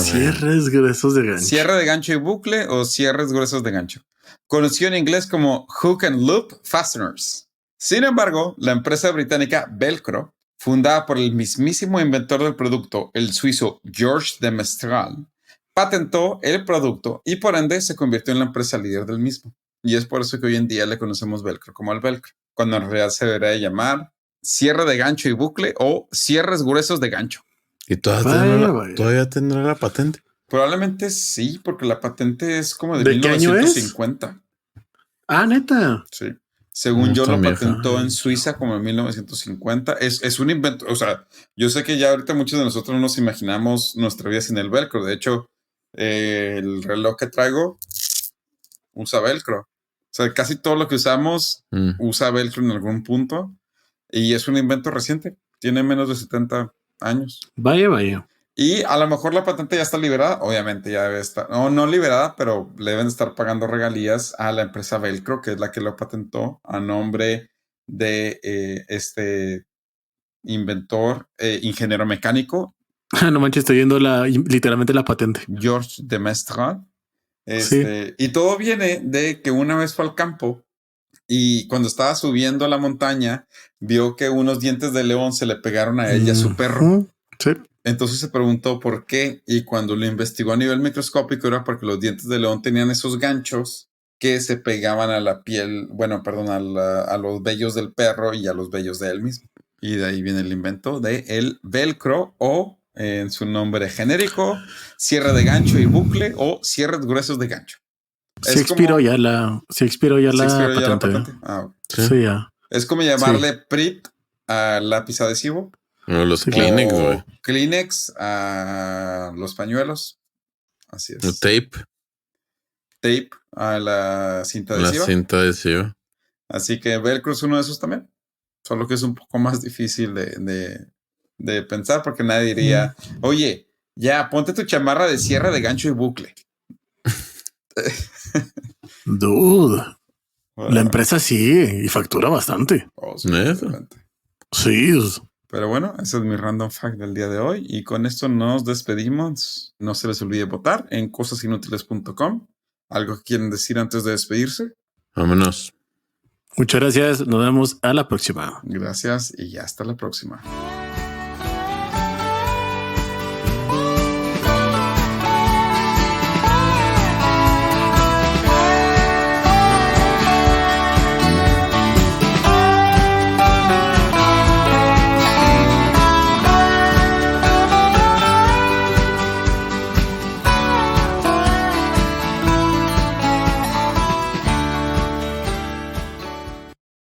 Cierres gruesos de gancho. Cierre de gancho y bucle o cierres gruesos de gancho. Conocido en inglés como Hook and Loop Fasteners. Sin embargo, la empresa británica Velcro, fundada por el mismísimo inventor del producto, el suizo Georges de Mestral, patentó el producto y por ende se convirtió en la empresa líder del mismo. Y es por eso que hoy en día le conocemos Velcro como el Velcro, cuando en realidad se debería llamar cierre de gancho y bucle o cierres gruesos de gancho. ¿Y todavía tendrá la patente? Probablemente sí, porque la patente es como de 1950. Ah, neta. Sí. Según yo, lo patentó en Suiza como en 1950. Es un invento. O sea, yo sé que ya ahorita muchos de nosotros no nos imaginamos nuestra vida sin el velcro. De hecho, el reloj que traigo usa velcro. O sea, casi todo lo que usamos usa velcro en algún punto. Y es un invento reciente. Tiene menos de 70 años. Vaya. Y a lo mejor la patente ya está liberada. Obviamente ya debe estar. No liberada, pero le deben estar pagando regalías a la empresa Velcro, que es la que lo patentó a nombre de este inventor, ingeniero mecánico. No manches, estoy viendo literalmente la patente. Georges de Mestral. Sí. Y todo viene de que una vez fue al campo y cuando estaba subiendo la montaña, vio que unos dientes de león se le pegaron a él y a su perro. Sí. Entonces se preguntó por qué, y cuando lo investigó a nivel microscópico era porque los dientes de león tenían esos ganchos que se pegaban a la piel, a los vellos del perro y a los vellos de él mismo. Y de ahí viene el invento de el velcro o, en su nombre genérico, cierre de gancho y bucle o cierres gruesos de gancho. Se expiró ya la patente. Sí, ya. Es como llamarle PRIT al lápiz adhesivo. No, los Kleenex, güey. Kleenex a los pañuelos. Así es. El tape. Tape a la cinta adhesiva. La cinta adhesiva. Así que Velcro es uno de esos también. Solo que es un poco más difícil de pensar porque nadie diría, oye, ya, ponte tu chamarra de cierre de gancho y bucle. Dude. Bueno. La empresa sí, y factura bastante. Sí, sí. Pero bueno, ese es mi random fact del día de hoy. Y con esto nos despedimos. No se les olvide votar en cosasinútiles.com. ¿Algo que quieren decir antes de despedirse? Vámonos. Muchas gracias. Nos vemos a la próxima. Gracias y hasta la próxima.